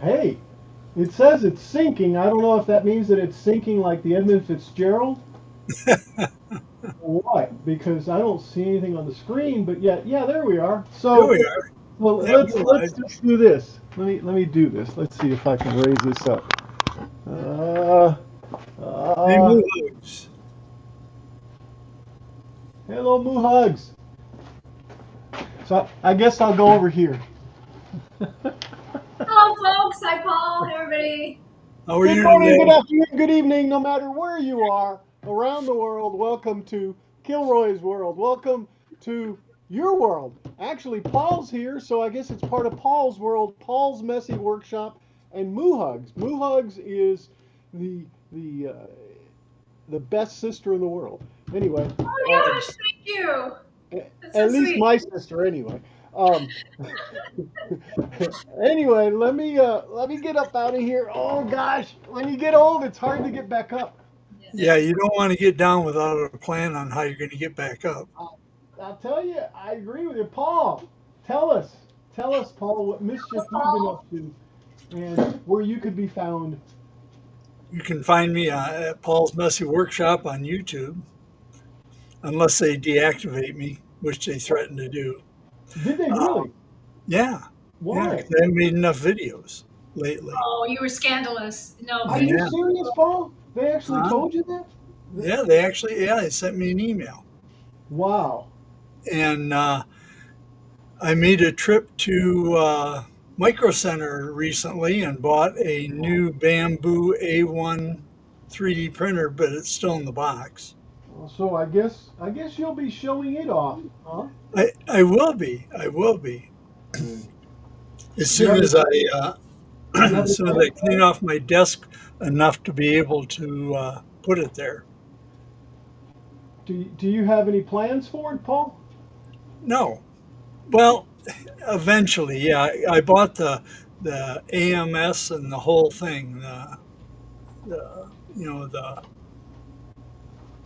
Hey, it says it's sinking. I don't know if that means that it's sinking like the Edmund Fitzgerald or what, because I don't see anything on the screen. But yeah, there we are. There So, we are. well, Yeah, let's just do this. Let me do this. Let's see if I can raise this up. Uh, Hey, uh, Moose. Hello, Moo Hugs. So I guess I'll go over here. Hello, folks. Hi, Paul. Hey, everybody. How are Good you morning, good today? afternoon, good evening, no matter where you are around the world. Welcome to Kilroy's World. Welcome to your world. Actually, Paul's here, so I guess it's part of Paul's world, Paul's Messy Workshop, and Moo Hugs. Moo Hugs is the the uh, the best sister in the world. Anyway, Oh my gosh, thank you. That's so at least sweet. my sister. Anyway. Um, anyway, let me get up out of here. Oh gosh, when you get old, it's hard to get back up. Yeah, you don't want to get down without a plan on how you're going to get back up. I'll tell you, I agree with you, Paul. Tell us, tell us, Paul, what mischief Hello, you've been Paul. up to, and where you could be found. You can find me at Paul's Messy Workshop on YouTube, unless they deactivate me, which they threaten to do. Did they Uh, really? yeah, yeah, Why? because I haven't made enough videos lately. Oh, you were scandalous. No, Are I you am. serious, Paul? They actually Huh? told you that? Yeah, they sent me an email. Wow. And I made a trip to Micro Center recently and bought a new Bamboo A1 3D printer, but it's still in the box. Well, so I guess you'll be showing it off, huh? I will be. I will be. Hmm. As Do you soon have any as I Do you have any as soon as plans I for clean it? off my desk enough to be able to put it there. Do you have any plans for it, Paul? No. Well, eventually, yeah. I bought the AMS and the whole thing. The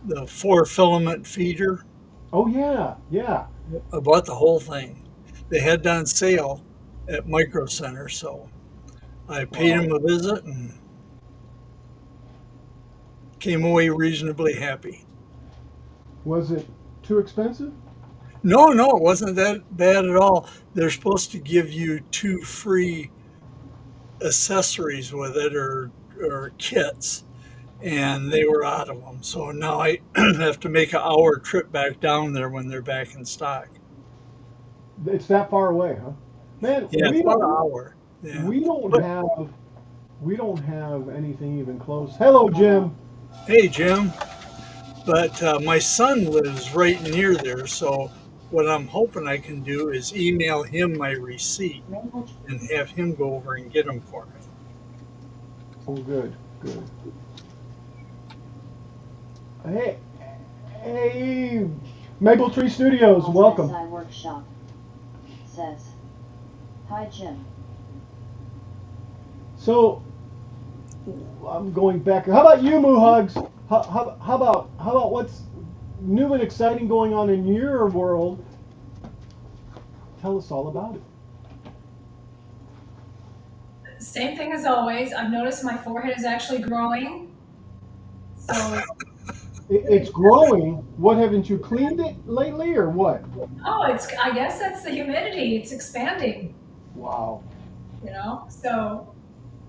the four filament feeder. Oh yeah, yeah. I bought the whole thing. They had it on sale at Micro Center, so I paid Wow. him a visit and came away reasonably happy. Was it too expensive? No, no, it wasn't that bad at all. They're supposed to give you two free accessories with it or kits, and they were out of them. So now I have to make an hour trip back down there when they're back in stock. It's that far away, huh? Man, Yeah, it's about an hour. Yeah. we don't But have we don't have anything even close. Hello, Jim. hey, Jim, but my son lives right near there, so what I'm hoping I can do is email him my receipt and have him go over and get them for me. Oh, good, good. Hey, hey, Maple Tree Studios, Paul's welcome. SI Workshop says, "Hi Jim. So I'm going back. How about you, Moo Hugs? How about what's new and exciting going on in your world? Tell us all about it. same thing as always. I've noticed my forehead is actually growing. So, It's growing. What, haven't you cleaned it lately or what? oh, I guess that's the humidity. It's expanding, Wow. So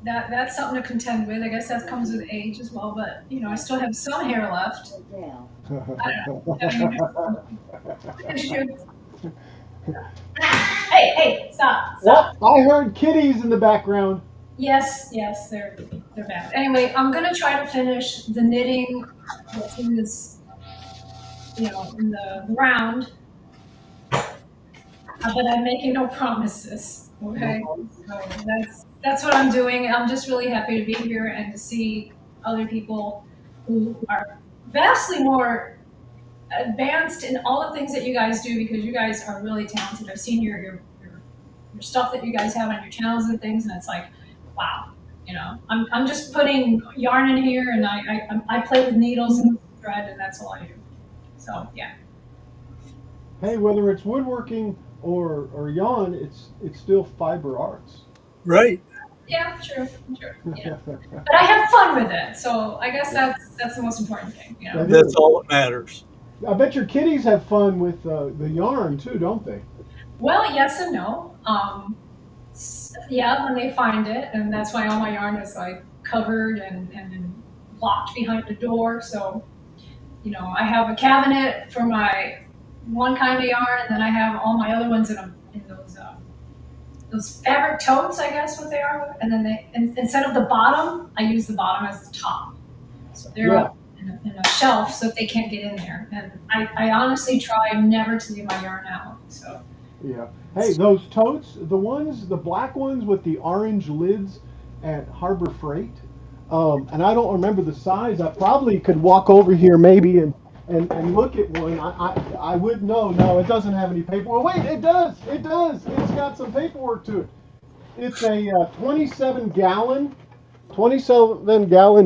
that's something to contend with. I guess that comes with age as well, but I still have some hair left. Dale. I don't know. Hey, stop. Well, I heard kitties in the background. Yes, they're bad. Anyway, I'm gonna try to finish the knitting that's in this, in the ground, but I'm making no promises. No Okay, problem. so that's what I'm doing. I'm just really happy to be here and to see other people who are vastly more advanced in all the things that you guys do because you guys are really talented. I've seen your stuff that you guys have on your channels and things, and it's like, wow. I'm just putting yarn in here, and I play with needles and thread, and that's all I do. So yeah. Hey, whether it's woodworking or yarn, it's still fiber arts. Right. Yeah, true, true. Yeah. But I have fun with it, so I guess that's the most important thing. That That's is. all that matters. I bet your kitties have fun with the yarn too, don't they? Well, yes and no. Yeah, when they find it, and that's why all my yarn is like covered and locked behind the door. So I have a cabinet for my one kind of yarn, and then I have all my other ones in those fabric totes, I guess what they are. And then instead of the bottom, I use the bottom as the top. So they're Yeah. up in a shelf so that they can't get in there. And I honestly try never to leave my yarn out. So Yeah. Hey, those totes, the black ones with the orange lids at Harbor Freight. And I don't remember the size. I probably could walk over here maybe and look at one. I would know. No, it doesn't have any paperwork. Wait, it does. It does. It's got some paperwork to it. It's a 27 gallon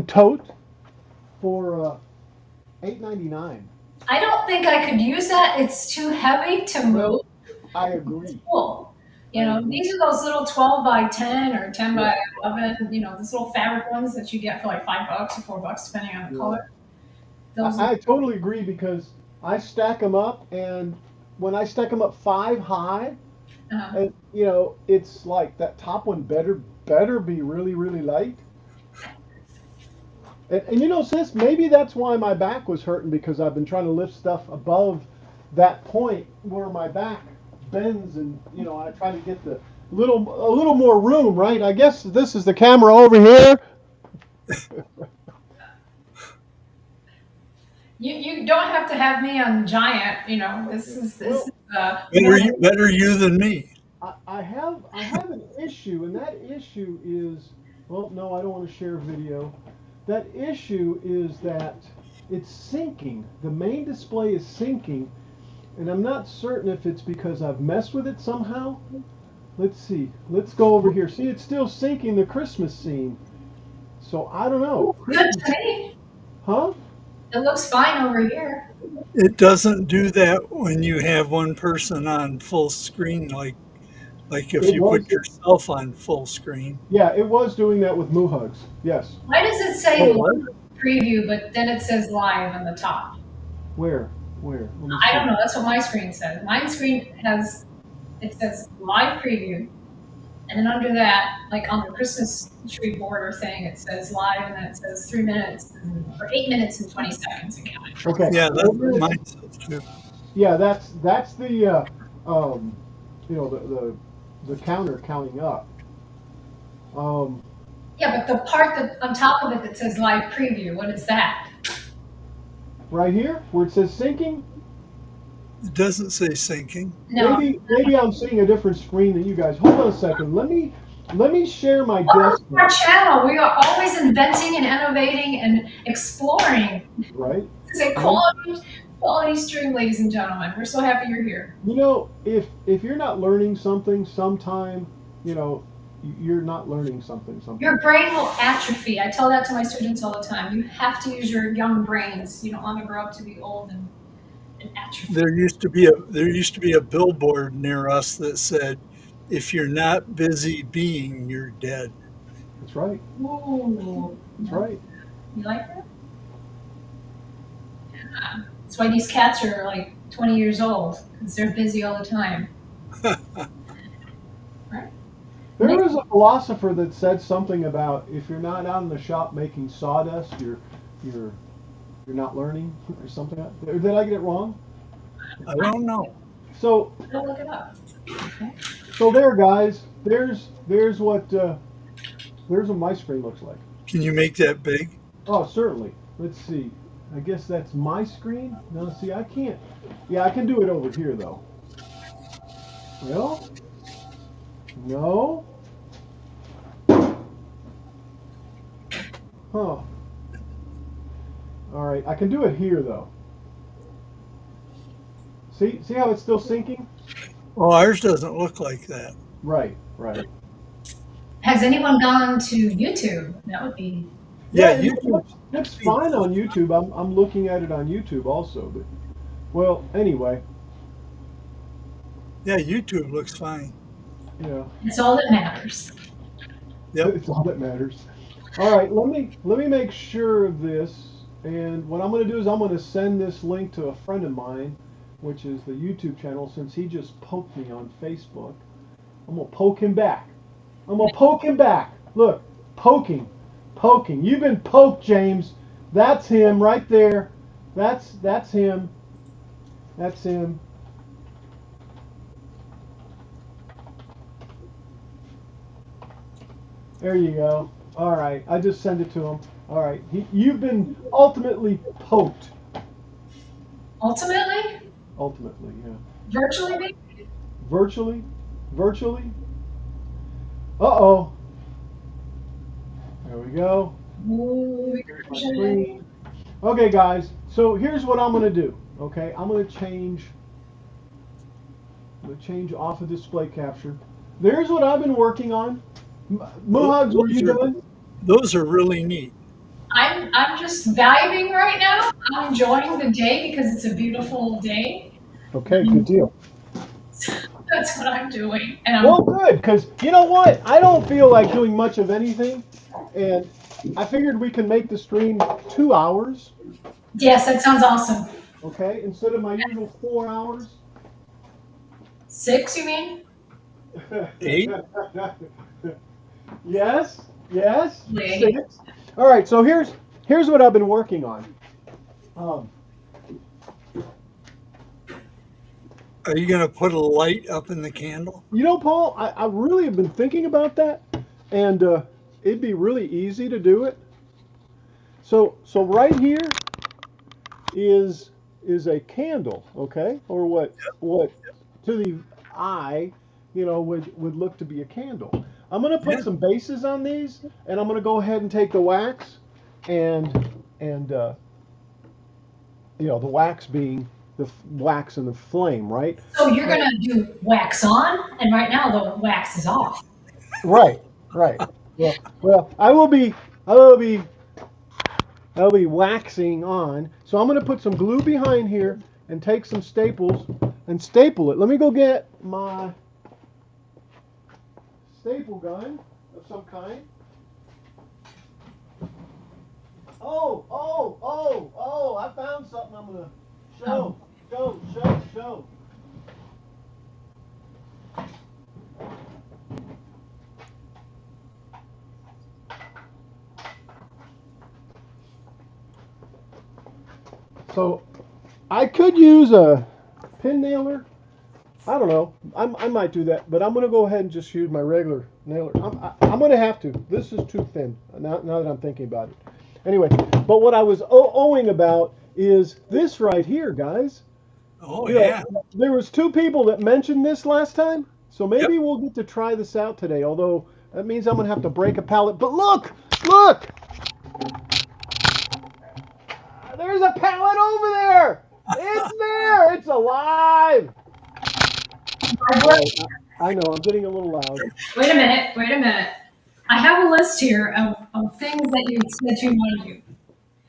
tote for $8.99. I don't think I could use that. It's too heavy to move. I agree. Cool. I agree. These are those little 12 by 10 or 10 by 11, those little fabric ones that you get for like $5 or $4, depending on the Yeah. color. Those I totally agree because I stack them up, and when I stack them up 5 high, uh, and it's like that top one better be really really light. And sis, maybe that's why my back was hurting because I've been trying to lift stuff above that point where my back bends, and I try to get a little more room, right? I guess this is the camera over here. you don't have to have me on giant. This is Better you than me. I have an issue, and that issue is, well, no, I don't want to share video. That issue is that it's syncing. The main display is syncing, and I'm not certain if it's because I've messed with it somehow. Let's see. Let's go over here. See, it's still syncing the Christmas scene. So I don't know. good to me. Huh? It looks fine over here. It doesn't do that when you have one person on full screen, like if It you was. put yourself on full screen. Yeah, it was doing that with Moo Hugs. Yes. Why does it say Oh, what? preview, but then it says live on the top? Where? Let me I see. don't know. That's what my screen says. My screen says live preview, and then under that, like on the Christmas tree border thing, it says live, and then it says 3 minutes or 8 minutes and 20 seconds again. Okay. Yeah, that's what mine says too. Yeah, that's the the counter counting up. Yeah, but the part that on top of it that says live preview, what is that? Right here where it says syncing. It doesn't say syncing. No. Maybe I'm seeing a different screen than you guys. Hold on a second. Let me share my Welcome to our desktop. channel. We are always inventing and innovating and exploring. Right. This is a quality stream, ladies and gentlemen. We're so happy you're here. If you're not learning something sometime, you're not learning something. Your brain will atrophy. I tell that to my students all the time. You have to use your young brains. You don't want to grow up to be old and atrophy. There used to be a billboard near us that said, "If you're not busy being, you're dead." That's right. Ooh. That's right. You like that? Yeah. That's why these cats are like 20 years old, because they're busy all the time. Right? There was a philosopher that said something about if you're not out in the shop making sawdust, you're not learning or something. Did I get it wrong? I don't know. So Go look it up. Okay. so there, guys. There's what my screen looks like. Can you make that big? Oh, certainly. Let's see. I guess that's my screen. No, see, I can't. Yeah, I can do it over here though. Well, No. Huh. All right, I can do it here though. See how it's still syncing? Well, ours doesn't look like that. Right, right. Has anyone gone to YouTube? That would be. Yeah, Yeah, it YouTube. looks fine on YouTube. I'm looking at it on YouTube also, but well, anyway, Yeah, YouTube looks fine. yeah, It's all that matters. Yep. it's all that matters. All right, let me make sure of this. And what I'm going to do is I'm going to send this link to a friend of mine, which is the YouTube channel, since he just poked me on Facebook. I'm going to poke him back. I'm going to poke him back. Look, poking, poking. You've been poked, James. That's him right there. That's him. That's him. There you go. All right, I just send it to him. All right, you've been ultimately poked. Ultimately, Ultimately, yeah. virtually, maybe? Virtually, virtually. Uh-oh. There we go. Ooh, My screen. Okay, guys. So here's what I'm gonna do. Okay, I'm gonna change. I'm gonna change off of display capture. There's what I've been working on. Mohugs, were you done? Those are really neat. I'm just vibing right now. I'm enjoying the day because it's a beautiful day. Okay, good deal. That's what I'm doing, and Well, good, because you know what? I don't feel like doing much of anything, and I figured we can make the stream 2 hours, yes, that sounds awesome. okay, instead of my usual 4 hours. 6, you mean? 8. Yes, yes. Wait. 6. All right, so here's what I've been working on. Are you going to put a light up in the candle? You know, Paul, I really have been thinking about that, and it'd be really easy to do it. So right here is a candle, okay, or what to the eye, would look to be a candle. I'm gonna put Yeah. some bases on these, and I'm gonna go ahead and take the wax, and the wax being the wax and the flame, right? So you're gonna do wax on, and right now the wax is off. Right, right. Well, I will be waxing on. So I'm going to put some glue behind here and take some staples and staple it. Let me go get my staple gun of some kind. Oh, I found something I'm going to show. So I could use a pin nailer. I don't know. I might do that, but I'm going to go ahead and just use my regular nailer. I'm going to have to. This is too thin now that I'm thinking about it. Anyway, but what I was owing about is this right here, guys. Oh, You know, yeah. there was 2 people that mentioned this last time, so maybe Yep. we'll get to try this out today. Although that means I'm going to have to break a pallet. But look! There's a pallet over there. It's there. It's alive. I know. I'm getting a little loud. Wait a minute. I have a list here of things that you want to do.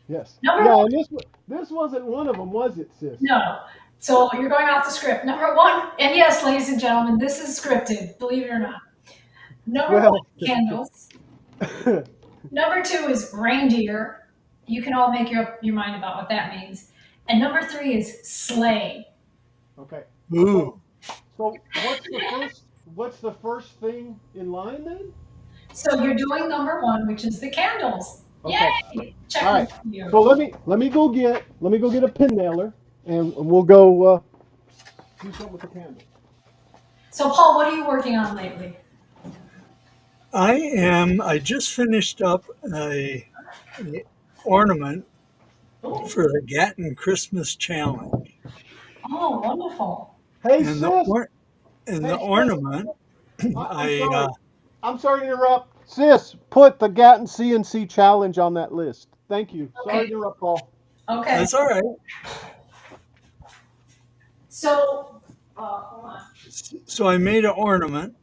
Yes. Number Yeah, one, and this wasn't one of them, was it, sis? no. So you're going off the script. Number one, and yes, ladies and gentlemen, this is scripted, believe it or not. Number one, Well, candles. Number 2 is reindeer. You can all make your mind about what that means. And number 3 is sleigh. okay. Ooh. So what's the first thing in line then? So you're doing number 1, which is the candles. Okay. Yay! Check All right. with you. So let me go get a pin nailer, and we'll go do something with the candle. So Paul, what are you working on lately? I just finished up a ornament for the Gatton Christmas Challenge. Oh, wonderful. Hey And the sis. or, and Hey the sis. ornament I'm I sorry. I'm sorry to interrupt. Sis, put the Gatton CNC challenge on that list. Thank you. Sorry Okay. to interrupt, Paul. Okay. That's all right. So, hold on. So I made an ornament,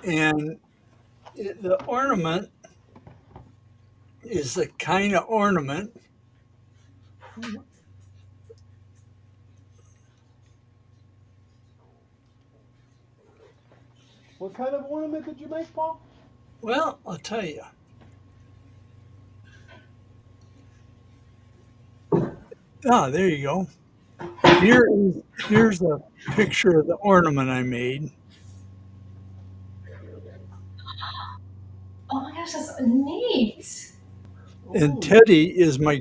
and the ornament is the kind of ornament. What kind of ornament did you make, Paul? Well, I'll tell you. Ah, there you go. Here's a picture of the ornament I made. Oh my gosh, that's neat. And Ooh, Teddy is my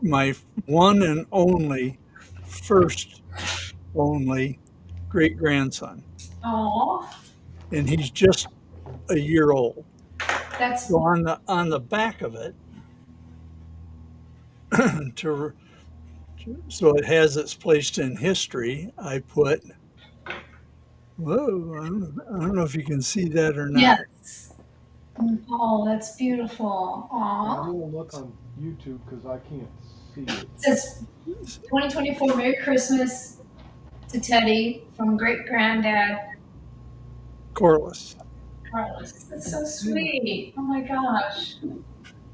my one and only first only great grandson, Oh, and he's just a year old. that's So on the back of it, to so it has its place in history. I put, whoa, I don't know if you can see that or not. yes. Oh, that's beautiful. yeah, I'm Aw. gonna look on YouTube because I can't see it. It says 2024 Merry Christmas to Teddy from great granddad Corliss. Carlos. That's so Yeah, sweet. Oh my gosh.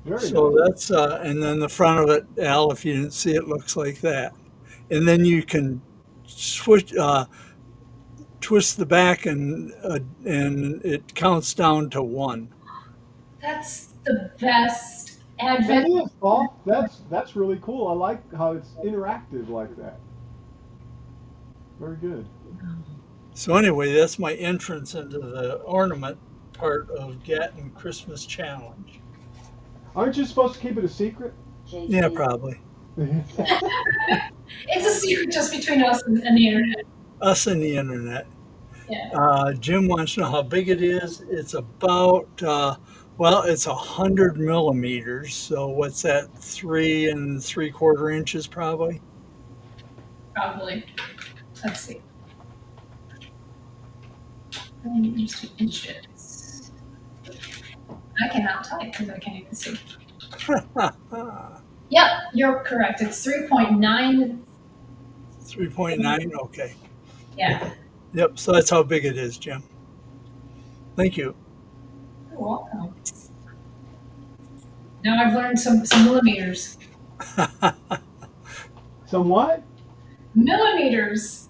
very So nice. that's and then the front of it, Al, if you didn't see it, looks like that. And then you can switch, twist the back, and it counts down to one. That's the best That advent. is, Paul. That's really cool. I like how it's interactive like that. Very good. So anyway, that's my entrance into the ornament part of Gatton Christmas Challenge. Aren't you supposed to keep it a secret? Yeah, JC probably. says, It's a secret just between us and the internet. Us and the internet. Yeah, Jim wants to know how big it is. It's about well, it's 100 millimeters. So what's that? 3 3/4 inches, probably. probably. Let's see. Millimeters to inches. I cannot type because I can't even see. Yep, you're correct. It's 3.9. 3.9. Okay. Yeah, Yep. So that's how big it is, Jim. Thank you. you're welcome. Now I've learned some millimeters. Somewhat? Millimeters.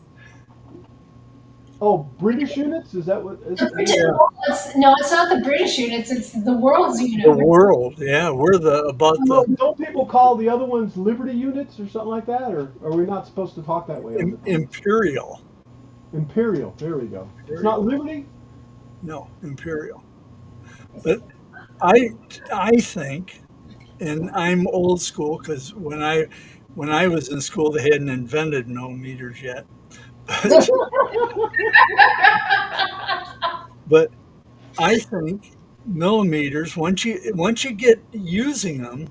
Oh, British units? Is that what The is British, it? Yeah. no, it's not the British units. It's the world's The unit. world. Yeah, we're the about Oh, the don't people call the other ones Liberty units or something like that? Or are we not supposed to talk that way on the phone? imperial. Imperial. There we go. It's not Imperial. Liberty? No, imperial. But I I think, and I'm old school because when I was in school, they hadn't invented millimeters yet. But but I think millimeters once you get using them,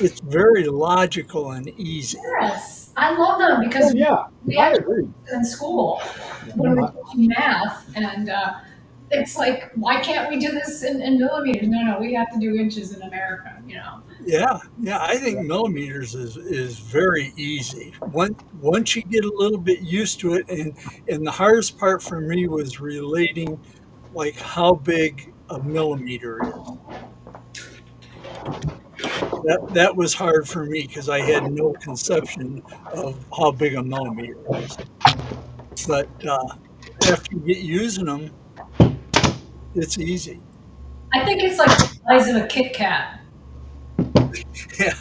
it's very logical and easy. Yes, I love them Oh because yeah, we I actually agree. in school Yeah. when we're I, teaching math, and it's like, why can't we do this in millimeters? No, no, we have to do inches in America. You know. Yeah. I think millimeters is very easy. Once you get a little bit used to it, and the hardest part for me was relating like how big a millimeter is. That was hard for me because I had no conception of how big a millimeter is. But after you get using them, it's easy. I think it's like the size of a Kit Kat. Yeah.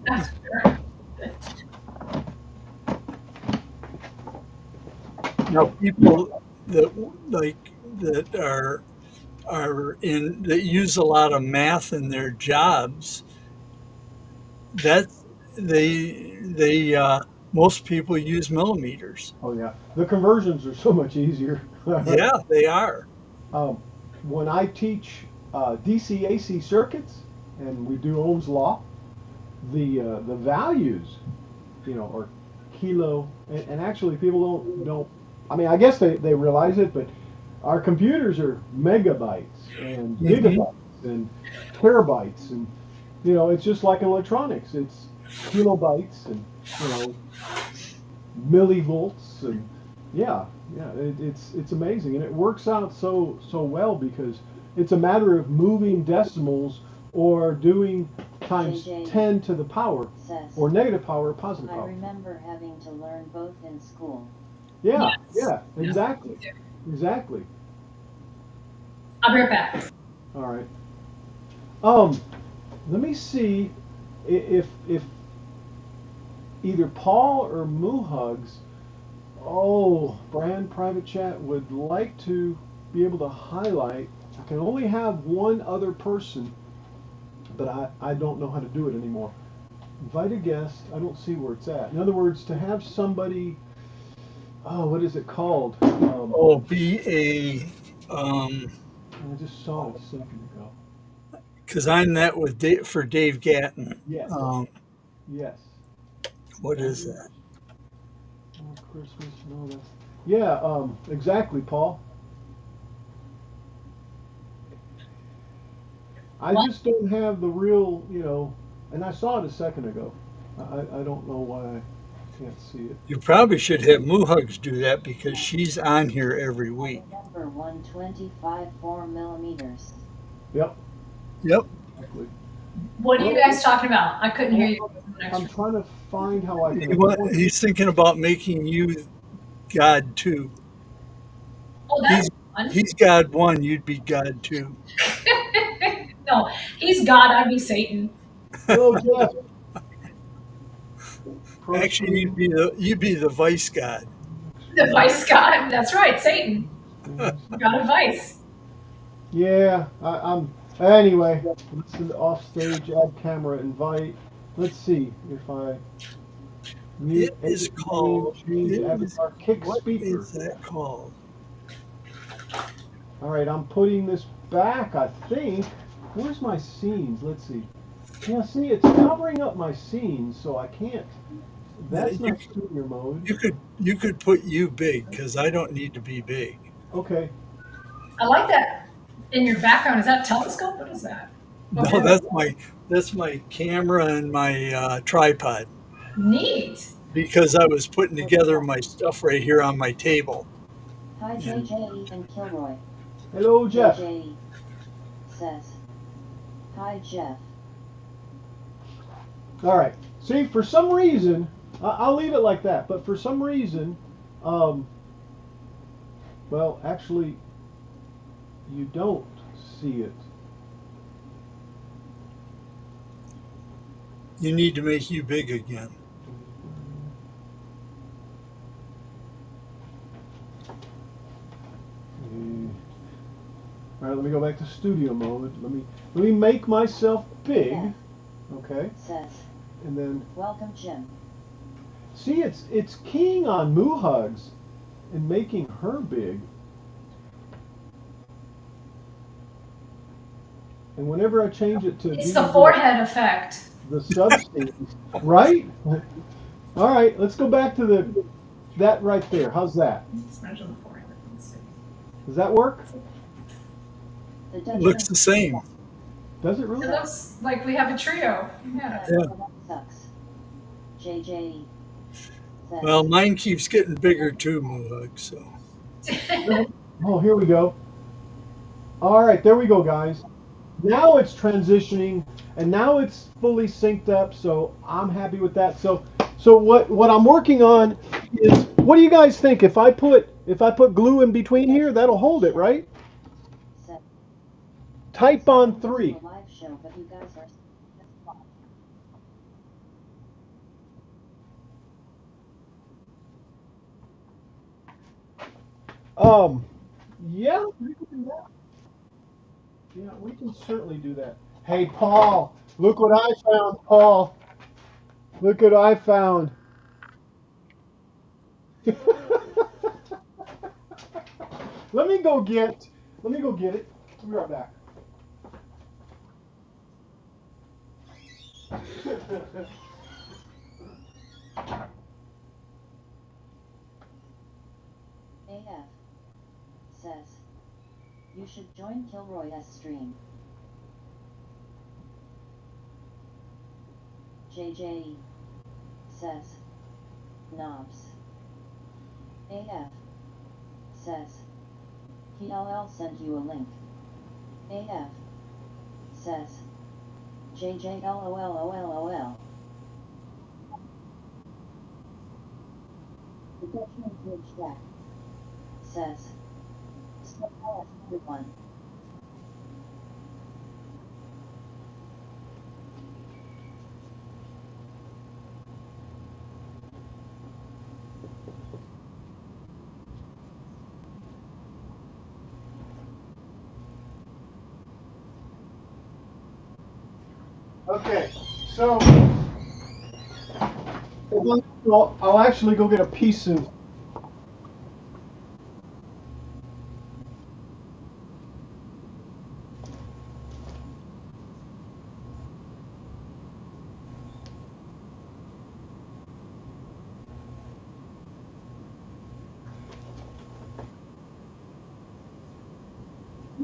That's fair. Now people that that are in that use a lot of math in their jobs, that they most people use millimeters. oh yeah, the conversions are so much easier. Yeah, they are. um, when I teach DC/AC circuits and we do Ohm's law, the values, are kilo, and actually people don't. I mean, I guess they realize it, but our computers are megabytes and Hmm. gigabytes and terabytes, and it's just like electronics. It's kilobytes and millivolts, and yeah, yeah, it's amazing, and it works out so well because it's a matter of moving decimals or doing times JJ 10 to the power, says, or negative power or positive I power. remember having to learn both in school. Yeah, Yes. yeah, Yes. exactly, exactly. I'll be right back. All right. Um, Let me see if either Paul or Moohugs, oh, brand private chat, would like to be able to highlight. I can only have one other person, but I don't know how to do it anymore. Invite a guest. I don't see where it's at. In other words, to have somebody, oh, what is it called? Oh, be a I just saw it a second ago. because I'm that with for Dave Gatton. Yes, Um, yes. what is Vendors, that? Christmas, no, that's, yeah, exactly, Paul. I What? just don't have the real, and I saw it a second ago. I don't know why I can't see it. You probably should have Moohugs do that because she's on here every I week. remember 125 4 millimeters. Yep, Yep. exactly. What are you Well, guys talking about? I couldn't hear well, you. I'm trying to find how I can appoint. He's thinking about making you God too. Oh, that's He's fun. he's God one, you'd be God two. No, he's God. I'd be Satan. Hello, Jeff. Pro Actually, screen. you'd be the vice God. The vice God. That's right, Satan. God of vice. Yeah, I'm. Anyway, listen to off stage, add camera, invite. Let's see if I mute, It is edit name, called. change It is. avatar, kick What speaker. is that called? All right, I'm putting this back, I think. Where's my scenes? Let's see. Yeah, see, it's covering up my scenes, so I can't. Yeah, That's not studio mode. you could put you big because I don't need to be big. Okay. I like that. In your background, is that a telescope? What is that? No, Okay. Yeah. that's my camera and my tripod Neat. because I was putting For together Jeff. my stuff right here on my table. Hi And JJ and Kilroy. Hello, Jeff. JJ says, Hi Jeff. All right. See, for some reason, I'll leave it like that. But for some reason, um, well, actually, you don't see it. you need to make you big again. All right, let me go back to studio mode. Let me make myself big. Jeff Okay, says, and then Welcome Jim. see, it's keying on Moo Hugs and making her big. And whenever I change it to It's be the forehead effect. the substance, right? All right, let's go back to that right there. How's that? Let's measure the forehead. Let's see. Does that work? The It looks the Dutchman same. Does it It really? looks like we have a trio. Yeah. Yeah. sucks. JJ says, Well, mine keeps getting bigger too, Moohug. So Oh, here we go. All right, there we go, guys. Now it's transitioning, and now it's fully synced up. So I'm happy with that. So what I'm working on is, what do you guys think? If I put glue in between here, that'll hold it, right? says, Type "Sorry, on this is a 3. live show, but you guys are Um, yeah, we can do that. Yeah, we can certainly do that. Hey, Paul, look what I found, Paul. Look what I found. Let me go get. Let me go get it. I'll be right back. AF says, you should join Kilroy's stream. JJ says, knobs. AF says, he'll send you a link. AF says, JJ LOL. The Dutchman Bridge Jack says, surprise everyone. Okay, so I'll actually go get a piece of.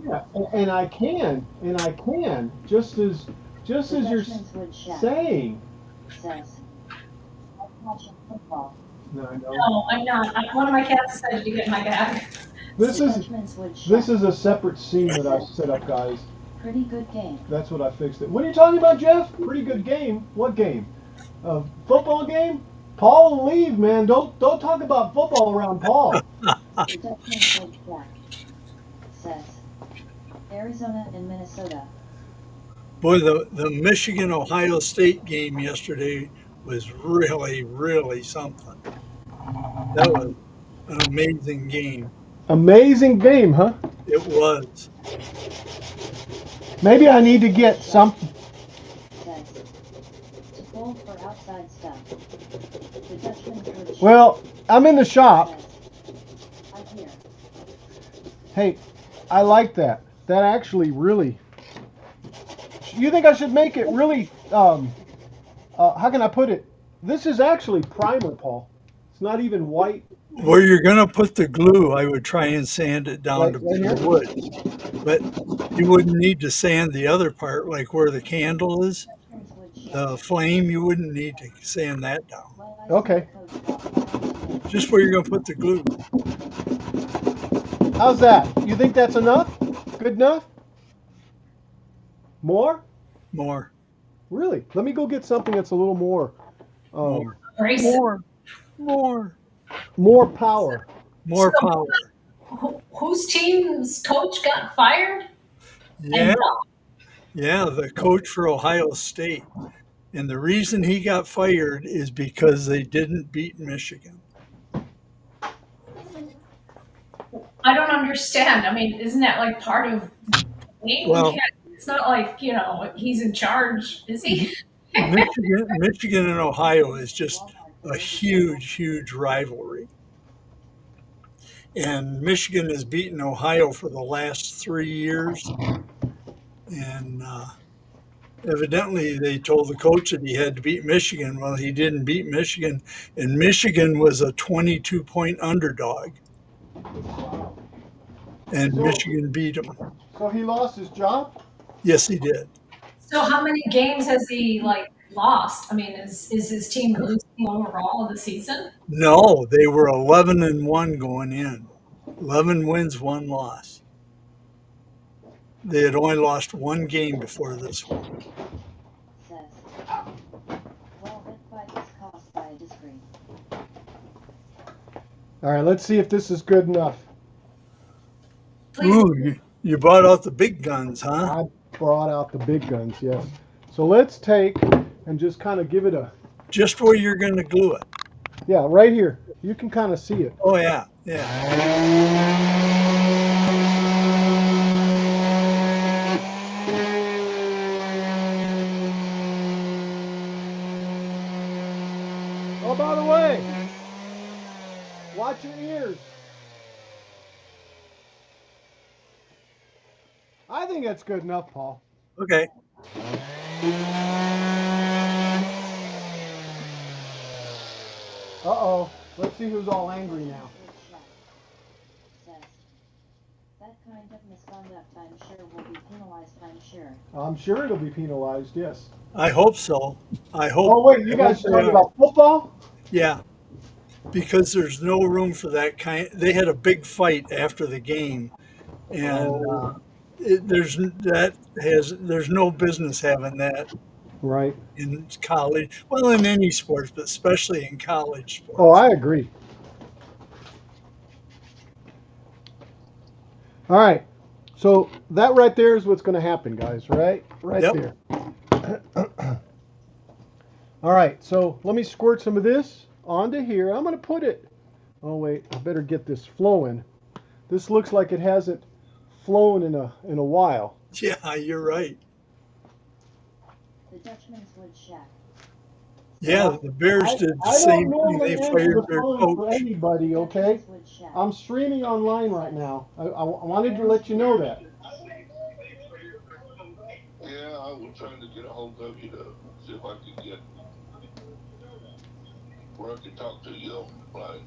Yeah, and I can, just as you're Dutchman's Wood Shack saying. says, I'm watching football. No, I know. No, I'm not. One of my cats decided to get in my bag. This The is Dutchman's Wood Shack this is a separate scene that I set up, guys. pretty good game. That's what I fixed it. What are you talking about, Jeff? Pretty good game. What game? Football game? Paul will leave, man. Don't talk about football around Paul. The Dutchman's Wood Shack says, Arizona and Minnesota. Boy, the Michigan Ohio State game yesterday was really, really something. That was an amazing game. Amazing game, huh? It was. Maybe I need to get something. Says, to fold for outside stuff. The Dutchman's Wood Shack Well, I'm in the shop. says, I hear. Hey, I like that. That actually really. You think I should make it really? How can I put it? This is actually primer, Paul. It's not even white. Where you're going to put the glue, I would try and sand it down to Right here? the wood. But you wouldn't need to sand the other part, like where the candle is, Dutchman's Wood Shack. the flame, you wouldn't need to sand that down. Well, I see Okay. the coach walk by Just where you're going to put the glue. How's that? You think that's enough? Good enough? More? More. Really? Let me go get something that's a little more, More. Grayson, More. more power. More power. whose team's coach got fired? Yeah. And Yeah, the coach for Ohio State. And the reason he got fired is because they didn't beat Michigan. I don't understand. I mean, isn't that like part of the game? Well, It's not like, he's in charge, is he? Michigan and Ohio is just a huge, huge rivalry. And Michigan has beaten Ohio for the last 3 years. And evidently, they told the coach that he had to beat Michigan. Well, he didn't beat Michigan, and Michigan was a 22-point underdog, and So- Michigan beat him. So he lost his job? Yes, he did. So how many games has he lost? I mean, is his team losing overall of the season? No, they were 11-1 going in. 11 wins, 1 loss. They had only lost 1 game before this one. says, well, that fight was caused by a disagreement. All right, let's see if this is good enough. Please. Ooh, you brought out the big guns, huh? I brought out the big guns, yes. So let's take and just kind of give it a, Just where you're going to glue it. yeah, right here. You can kind of see it. Oh, yeah, yeah. Oh, by the way, watch your ears. I think that's good enough, Paul. Okay. Uh-oh. Let's see who's all angry now. Wood Shack kind of misconduct, I'm sure, will be penalized, I'm sure. I'm sure it'll be penalized, yes. I hope so. Oh, wait, you I hope guys they talking are. about football? Yeah, because there's no room for that kind. They had a big fight after the game, and Oh, there's no business having that right. in college. Well, in any sports, but especially in college Oh, sports. I agree. All right. So that right there is what's going to happen, guys, right? Right Yep. there. All right. So let me squirt some of this onto here. I'm going to put it. Oh, wait. I better get this flowing. This looks like it hasn't flown in a while. Yeah, you're right. The Dutchman's Wood Shack. Yeah, Now, the Bears I, did the I don't same thing. normally They answer fired the their phone for coach. anybody, okay? Dutchman's Wood Shack. I'm streaming online right now. I wanted to let you know that. Yeah, I was trying to get a hold of you to see if I could get where I could talk to you online.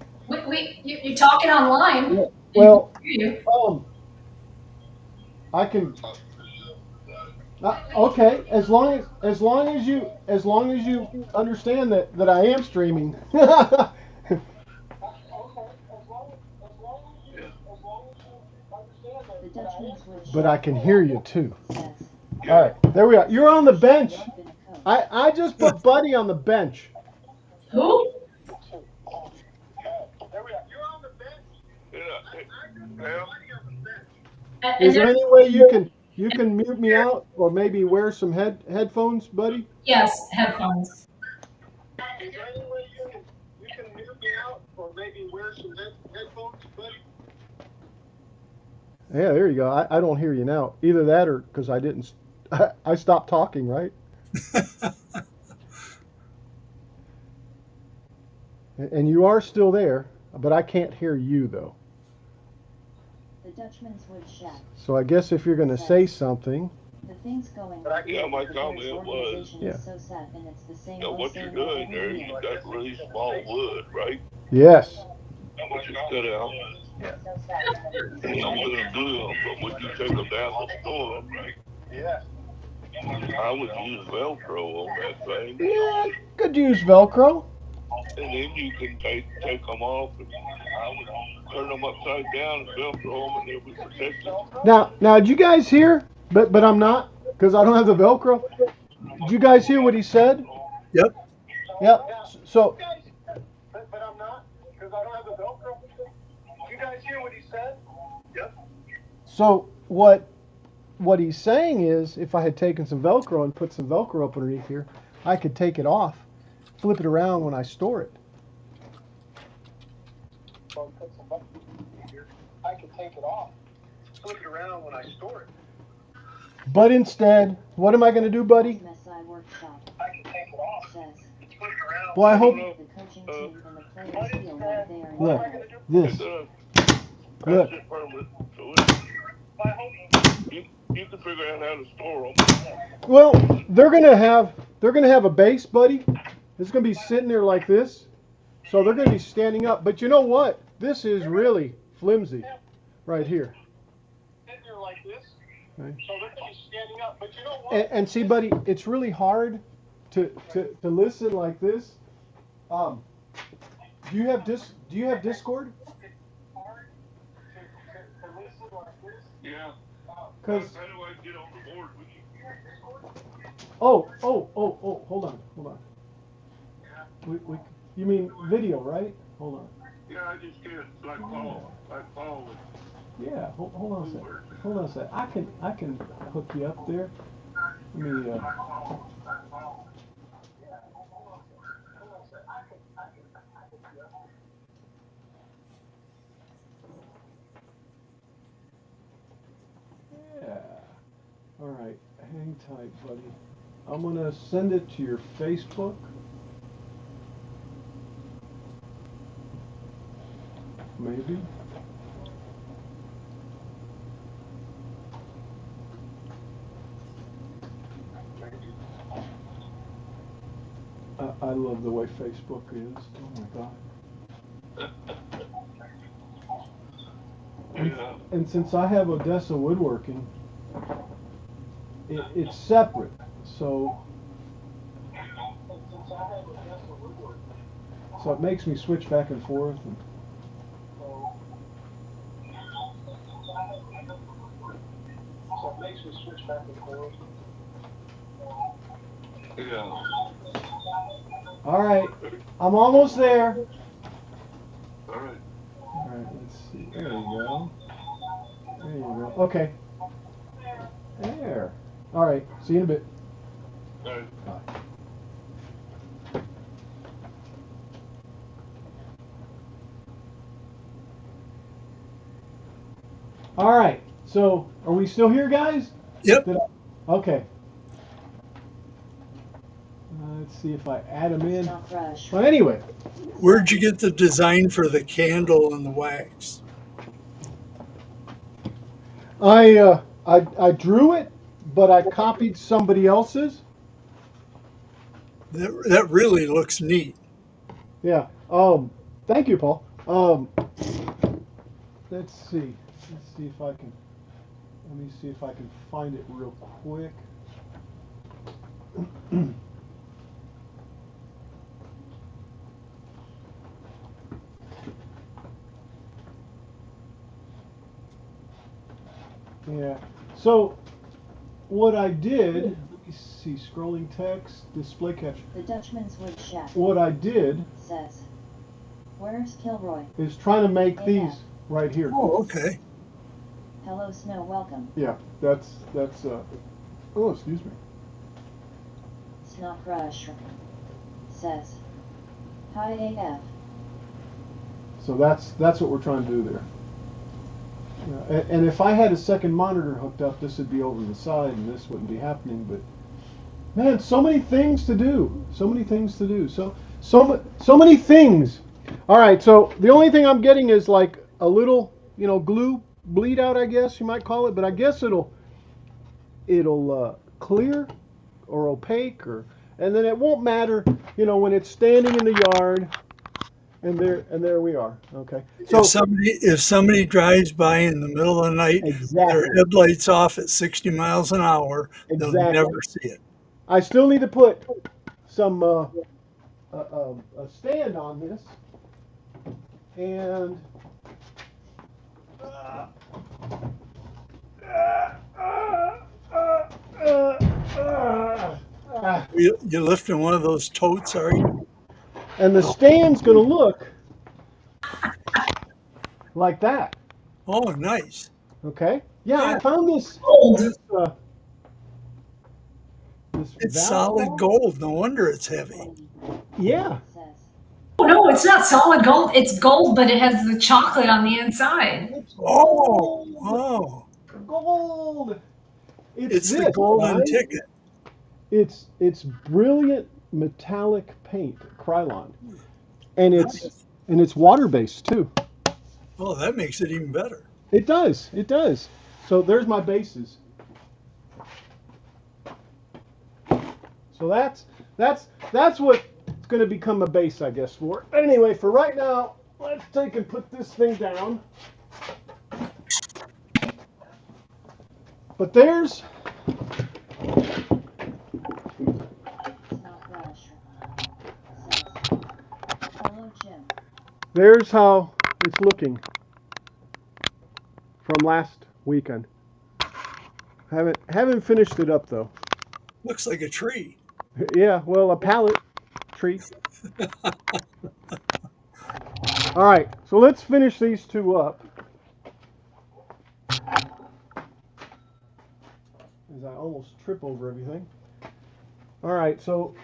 You're talking online. Yeah, And well, we can hear you. I can. Talk to you online. Okay, as long as you understand that I am streaming. Yeah. The Dutchman's Wood Shack. But I can hear you too. Says, All right, there we are. You're on the bench. "You've been a coach." I just put Buddy on the bench. Who? Yeah. Well, And Is there there- any way you can mute me out or maybe wear some headphones, Buddy? yes, headphones. Is there any way you can mute me out or maybe wear some headphones, Buddy? Yeah, there you go. I don't hear you now. Either that or because I didn't. I stopped talking, right? And you are still there, but I can't hear you though. The Dutchman's Wood Shack. So I guess if you're going to say something, The things going But I- on. Yeah, my The comment Bears was, organization Yeah. is so sad, and it's the same you know, old what you're same doing old there, every you year. got really small wood, right? yes. What you cut out. You know, we're gonna glue them, but would you take them down to store them, right? Yes. I would use Velcro on that thing, Yeah, could use Velcro. and then you can take them off, and I would turn them upside down and Velcro them, and they'll be protected. Now, did you guys hear? But I'm not because I don't have the Velcro. Did you guys hear what he said? Yep. Yep. So. But I'm not because I don't have the Velcro. Did you guys hear what he said? Yep. So what he's saying is, if I had taken some Velcro and put some Velcro up underneath here, I could take it off, flip it around when I store it. I could take it off, flip it around when I store it. But instead, what am I going to do, buddy? SI Workshop. I can take it off. Says, Flip it around. Well, I hope. the coaching team and the players feel like they are Look, never. this. Look. That's it permanent, so you can figure out how to store them. Well, they're gonna have a base, buddy. It's gonna be sitting there like this, so they're gonna be standing up. But you know what? This is really flimsy, right here. Sitting there like this, okay. So they're gonna be standing up. But you know what? And see, buddy, it's really hard to listen like this. Do you have Discord? Yeah. Because How do I get on the board with you? oh, hold on. You mean video, right? Hold on. Yeah, I just can't, like Paul was. Yeah, hold on a sec. Hold on a sec. I can hook you up there. Let me. Yeah. All right. Hang tight, buddy. I'm gonna send it to your Facebook. Maybe. I love the way Facebook is. Oh my God. Yeah. And since I have Odessa Woodworking, it's separate. So it makes me switch back and forth. And, Yeah. all right, I'm almost there. All right. All right, let's see. There you go. There you go. Okay. There. All right. See you in a bit. All right. Bye. All right. So, are we still here, guys? Yep. Okay. Let's see if I add them in. Stock rush. But anyway, Where'd you get the design for the candle and the wax? I drew it, but I copied somebody else's. That really looks neat. Yeah. Thank you, Paul. Let's see. Let's see if I can. Let me see if I can find it real quick. Yeah. So what I did, let me see, scrolling text, display capture. The Dutchman's Wood Shack What I did says, "Where's Kilroy? is trying to make Yeah. these right here. Oh, okay. Hello, Snow, welcome." Yeah, that's oh, excuse me. Snock Rush says, "Hi AF." So that's what we're trying to do there. Yeah, and if I had a second monitor hooked up, this would be over the side and this wouldn't be happening, but man, so many things to do. So many things to do. So many things. All right, so the only thing I'm getting is like a little, glue bleed out, I guess you might call it, but I guess it'll clear or opaque, and then it won't matter, when it's standing in the yard. And there we are. Okay. So If somebody drives by in the middle of the night, their exactly, headlights off at 60 miles an hour, they'll exactly. never see it. I still need to put some a stand on this, and You lifting one of those totes, are you? and the stand's going to look like that. Oh, nice. Okay. Yeah, I Yeah. found this Gold. this It's valve solid ball. gold. No wonder it's heavy. Yeah. Says, Oh no, it's not solid gold. It's gold, but it has the chocolate on the inside. It's Oh, gold. oh. Gold. It's It's the this, golden guys. ticket. It's brilliant metallic paint, Krylon, and it's water based too. Oh, that makes it even better. It does. It does. So there's my bases. So that's what's going to become a base, I guess, for it. But anyway, for right now, let's take and put this thing down. But there's Snock Rush says, "Hello, Jim." there's how it's looking from last weekend. Haven't finished it up though. Looks like a tree. Yeah, well, a pallet tree. All right, so let's finish these two up. As I almost trip over everything. All right, so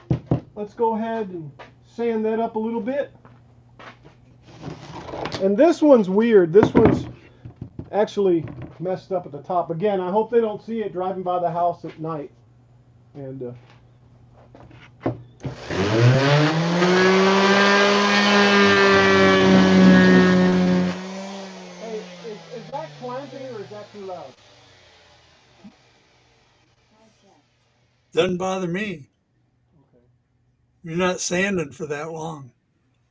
let's go ahead and sand that up a little bit. And this one's weird. This one's actually messed up at the top. Again, I hope they don't see it driving by the house at night. And hey, is that clamping or is that too loud? Hi, Jeff. Doesn't bother me. Okay. You're not sanding for that long.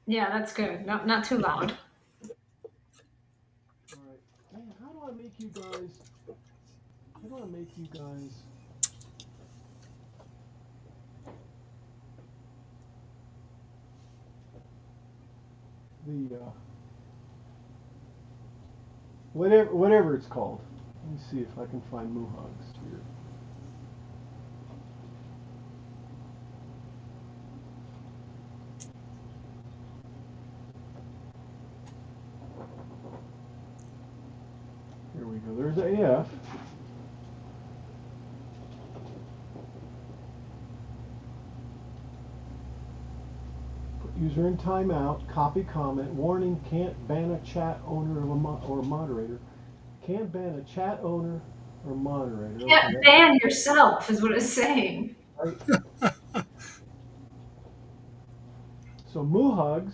Yeah, that's good. Not too loud. All right. Man, I make you guys? How do I make you guys? The whatever it's called. Let me see if I can find Muhugs here. Here we go. There's AF. User in timeout. Copy comment. Warning: can't ban a chat owner or moderator. Can't ban a chat owner or moderator. You can't ban yourself, is what it's saying. Right. So Muhugs.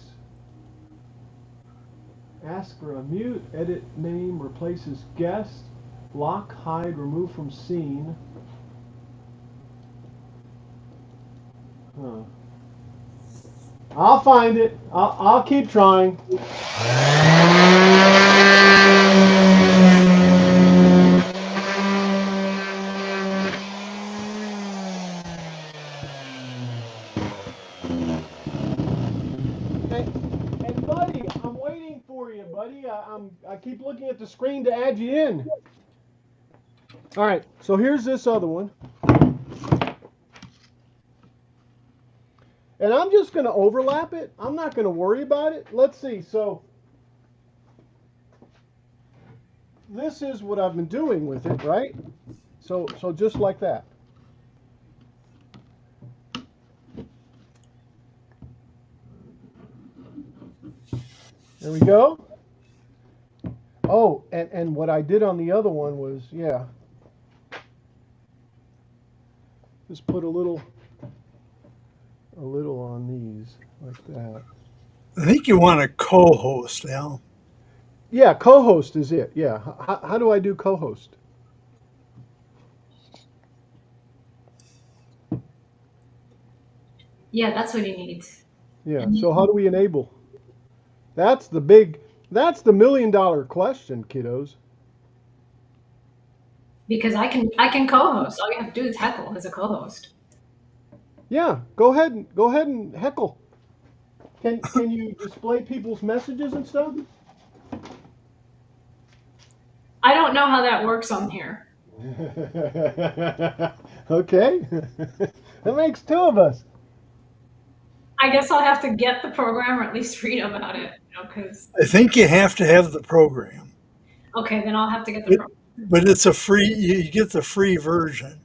Ask or unmute. Edit name. Replaces guest. Lock, hide, remove from scene. Huh. I'll find it. I'll keep trying. And buddy, I'm waiting for you, buddy. I keep looking at the screen to add you in. All right, so here's this other one. And I'm just going to overlap it. I'm not going to worry about it. Let's see. So this is what I've been doing with it, right? So just like that. There we go. Oh, and what I did on the other one was, yeah, just put a little on these like that. I think you want a co-host, Al. Yeah, co-host is it. Yeah. How do I do co-host? Yeah, that's what he needs. Yeah. So how do we enable? That's the $1 million question, kiddos. Because I can co-host. All you have to do is heckle as a co-host. Yeah, go ahead and heckle. Can you display people's messages and stuff? I don't know how that works on here. Okay. That makes two of us. I guess I'll have to get the program or at least read about it, because. I think you have to have the program. Okay, then I'll have to get the program. But it's a free, you get the free version.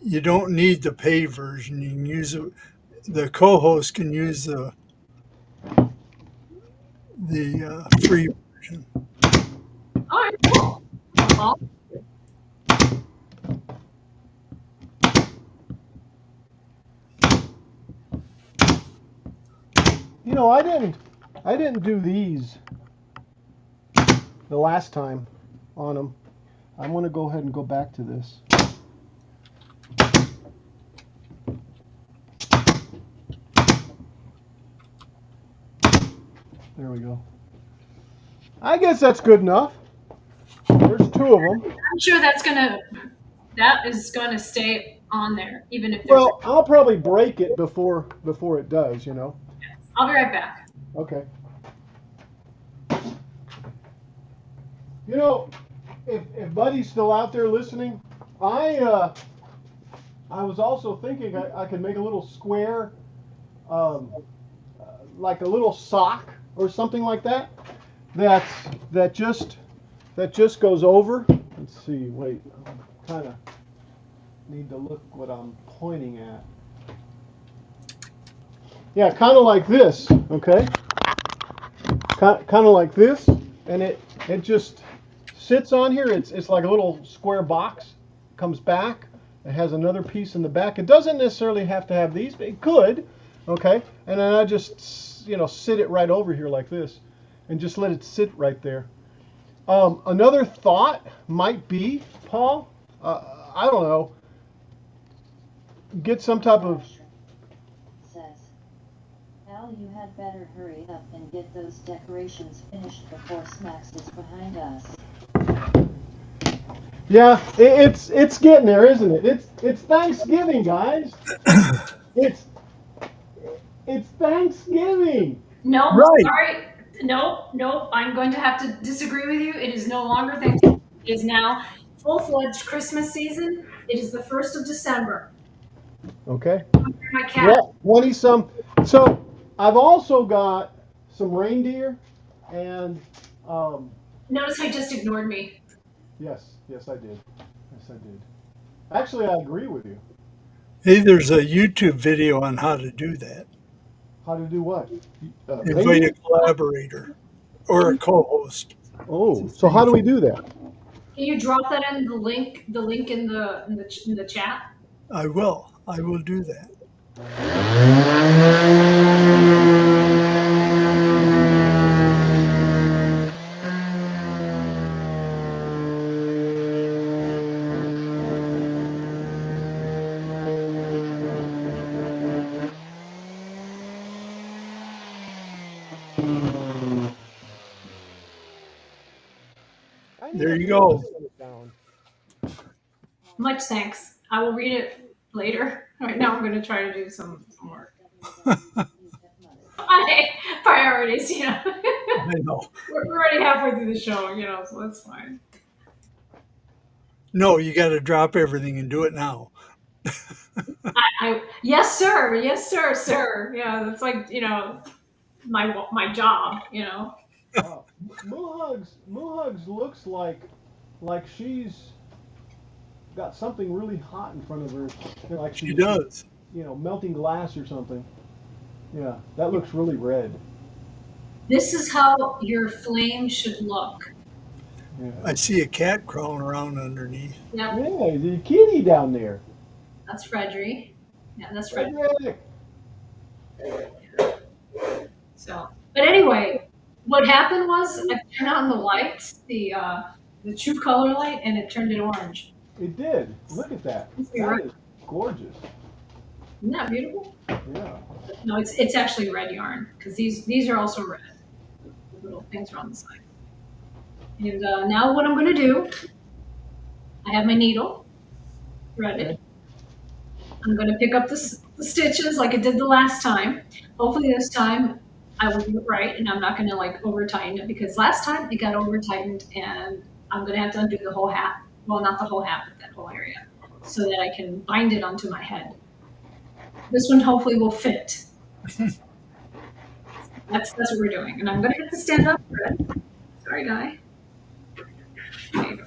You don't need the paid version. You can use it. The co-host can use the free version. All right, cool. Well, You know, I didn't do these the last time on them. I'm going to go ahead and go back to this. There we go. I guess that's good enough. There's two of them. I'm sure that is gonna stay on there, even if there's. Well, I'll probably break it before it does, you know. I'll be right back. Okay. You know, if Buddy's still out there listening, I was also thinking I could make a little square, like a little sock or something like that. That just goes over. Let's see. Wait, I kind of need to look what I'm pointing at. Yeah, kind of like this. Okay. Kind of like this, and it just sits on here. It's like a little square box. Comes back. It has another piece in the back. It doesn't necessarily have to have these, but it could. Okay, and then I just sit it right over here like this, and just let it sit right there. Another thought might be, Paul, I don't know, get some type of. Says, Al, you had better hurry up and get those decorations finished before Smacks is behind us. Yeah, it's getting there, isn't it? It's Thanksgiving, guys. It's it's Thanksgiving. No, Right. sorry. No, I'm going to have to disagree with you. It is no longer Thanksgiving. It is now full-fledged Christmas season. It is the 1st of December. Okay. My cat. Yeah, 20 some. So I've also got some reindeer and Notice I just ignored me. yes I did. Yes I did. Actually, I agree with you. Hey, there's a YouTube video on how to do that. How to do what? Invite a Reindeer? collaborator or a co-host. It's Oh, the so same how do we thing. do that? Can you drop that in the link in the chat? I will. I will do that. I need There a you pen to go. set it down. Much thanks. I will read it later. Right now, I'm going to try to do some work. Priorities, you know. I know. We're already halfway through the show, you know, so that's fine. No, you got to drop everything and do it now. Yes, sir. Yes, sir, sir. Yeah, that's like, you know, my job, you know. Wow. Muhugs looks like she's got something really hot in front of her, like She she's does. melting glass or something. Yeah, that looks really red. This is how your flame should look. Yeah. I see a cat crawling around underneath. Yep, Yeah, the kitty down there. that's Fredry. Yeah, that's Fred. Frederick. So, but anyway, what happened was I turned on the lights, the true color light, and it turned it orange. It did. Look at that. You're right. That is gorgeous. Isn't that beautiful? Yeah. No, it's actually red yarn because these are also red. The little things are on the side. And now what I'm going to do, I have my needle threaded. I'm going to pick up the stitches like I did the last time. Hopefully this time I will do it right and I'm not going to like over tighten it because last time it got over tightened and I'm going to have to undo the whole hat. Well, not the whole hat, but that whole area so that I can bind it onto my head. This one hopefully will fit. That's what we're doing. And I'm going to have to stand up for it. Sorry, guy. There you go.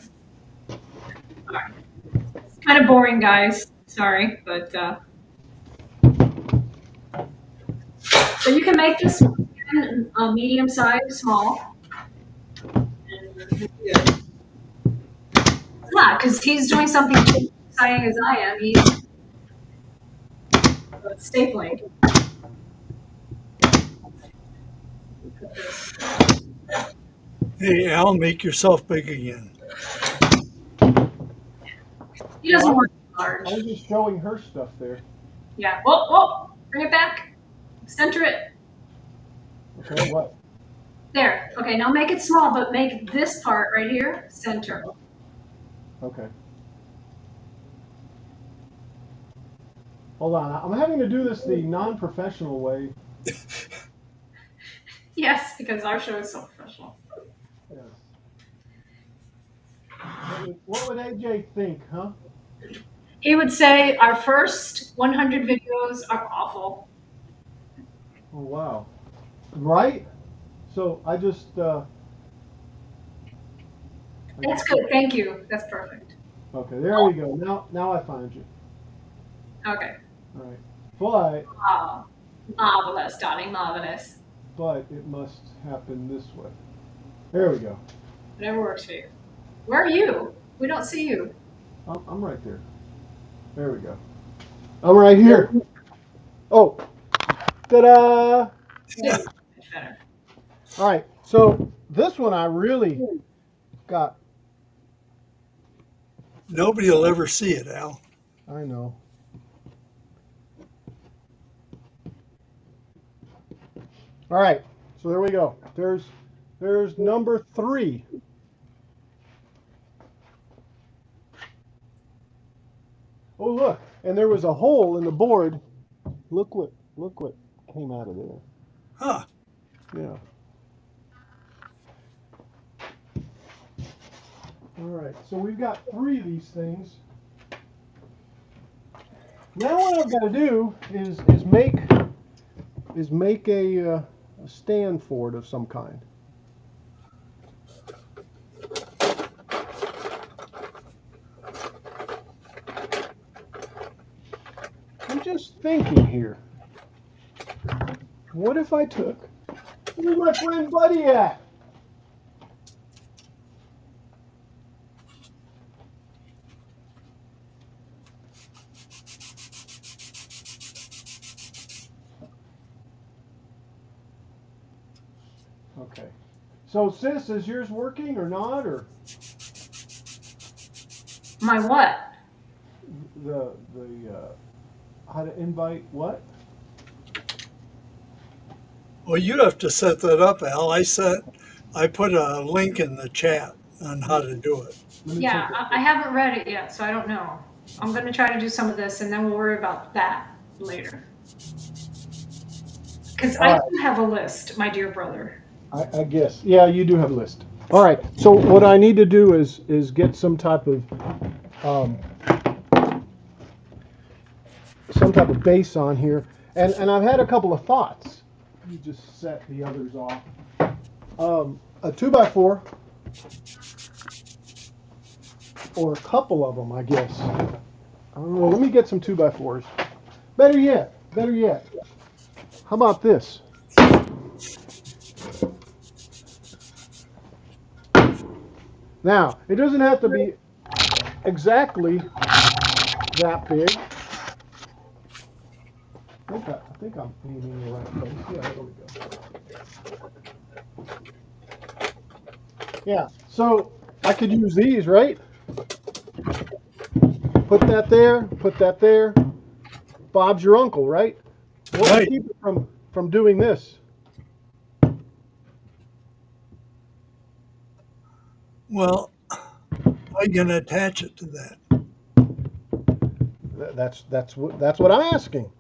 All right. It's kind of boring, guys. Sorry, but so you can make this medium size, small. Yeah, because he's doing something just as exciting as I am. He's stapling. Hey, Al, make yourself big again. He doesn't Well, want it I large. was just showing her stuff there. Yeah. Whoa, bring it back. Center it. Okay, what? There. Okay, now make it small, but make this part right here center. Okay. Hold on. I'm having to do this the non-professional way. Yes, because our show is so professional. Yes. What would AJ think, huh? He would say our first 100 videos are awful. Oh wow. Right? So I just That's good. Thank you. That's perfect. okay, there we go. Now I find you. Okay. All right. But Oh, marvelous, darling, marvelous. it must happen this way. There we go. Whatever works for you. Where are you? We don't see you. I'm right there. There we go. I'm right here. Oh, ta-da! Yeah. Much better. All right. So this one I really got. Nobody will ever see it, Al. I know. All right, so there we go. There's number 3. Oh look, and there was a hole in the board. Look what came out of there. Huh. Yeah. All right, so we've got 3 of these things. Now what I've got to do is make a stand for it of some kind. I'm just thinking here. What if I took? Where's my friend Buddy at? Okay. So, sis, is yours working or not, or My what? the how to invite what? Well, you have to set that up, Al. I put a link in the chat on how to do it. Let me Yeah, check I haven't read it yet, so I don't know. I'm going to try to do some of this, and then we'll worry about that later. Because I do have a list, my dear brother. I guess. Yeah, you do have a list. All right. So what I need to do is get um, some type of base on here, and I've had a couple of thoughts. Let me just set the others off. A 2x4, or a couple of them, I guess. I don't know. Let me get some 2x4s. Better yet. How about this? Now, it doesn't have to be exactly that big. I think I'm aiming in the right place. Yeah, there we go. Yeah, so I could use these, right? Put that there. Bob's your uncle, right? What would Right. keep it from doing this? Well, I can attach it to that. That's what I'm asking.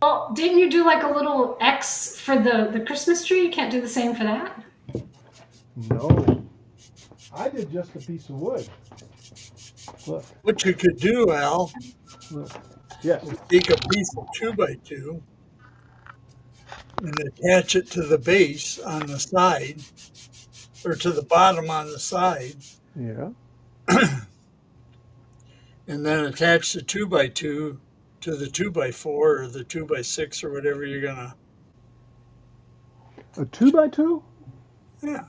Well, didn't you do like a little X for the Christmas tree? You can't do the same for that? No, I did just a piece of wood. Look, What you could do, Al, look. Yes. is take a piece of 2x2 and attach it to the base on the side, or to the bottom on the side, Yeah. and then attach the 2x2 to the 2x4 or the 2x6 or whatever you're gonna. A 2x2? Yeah.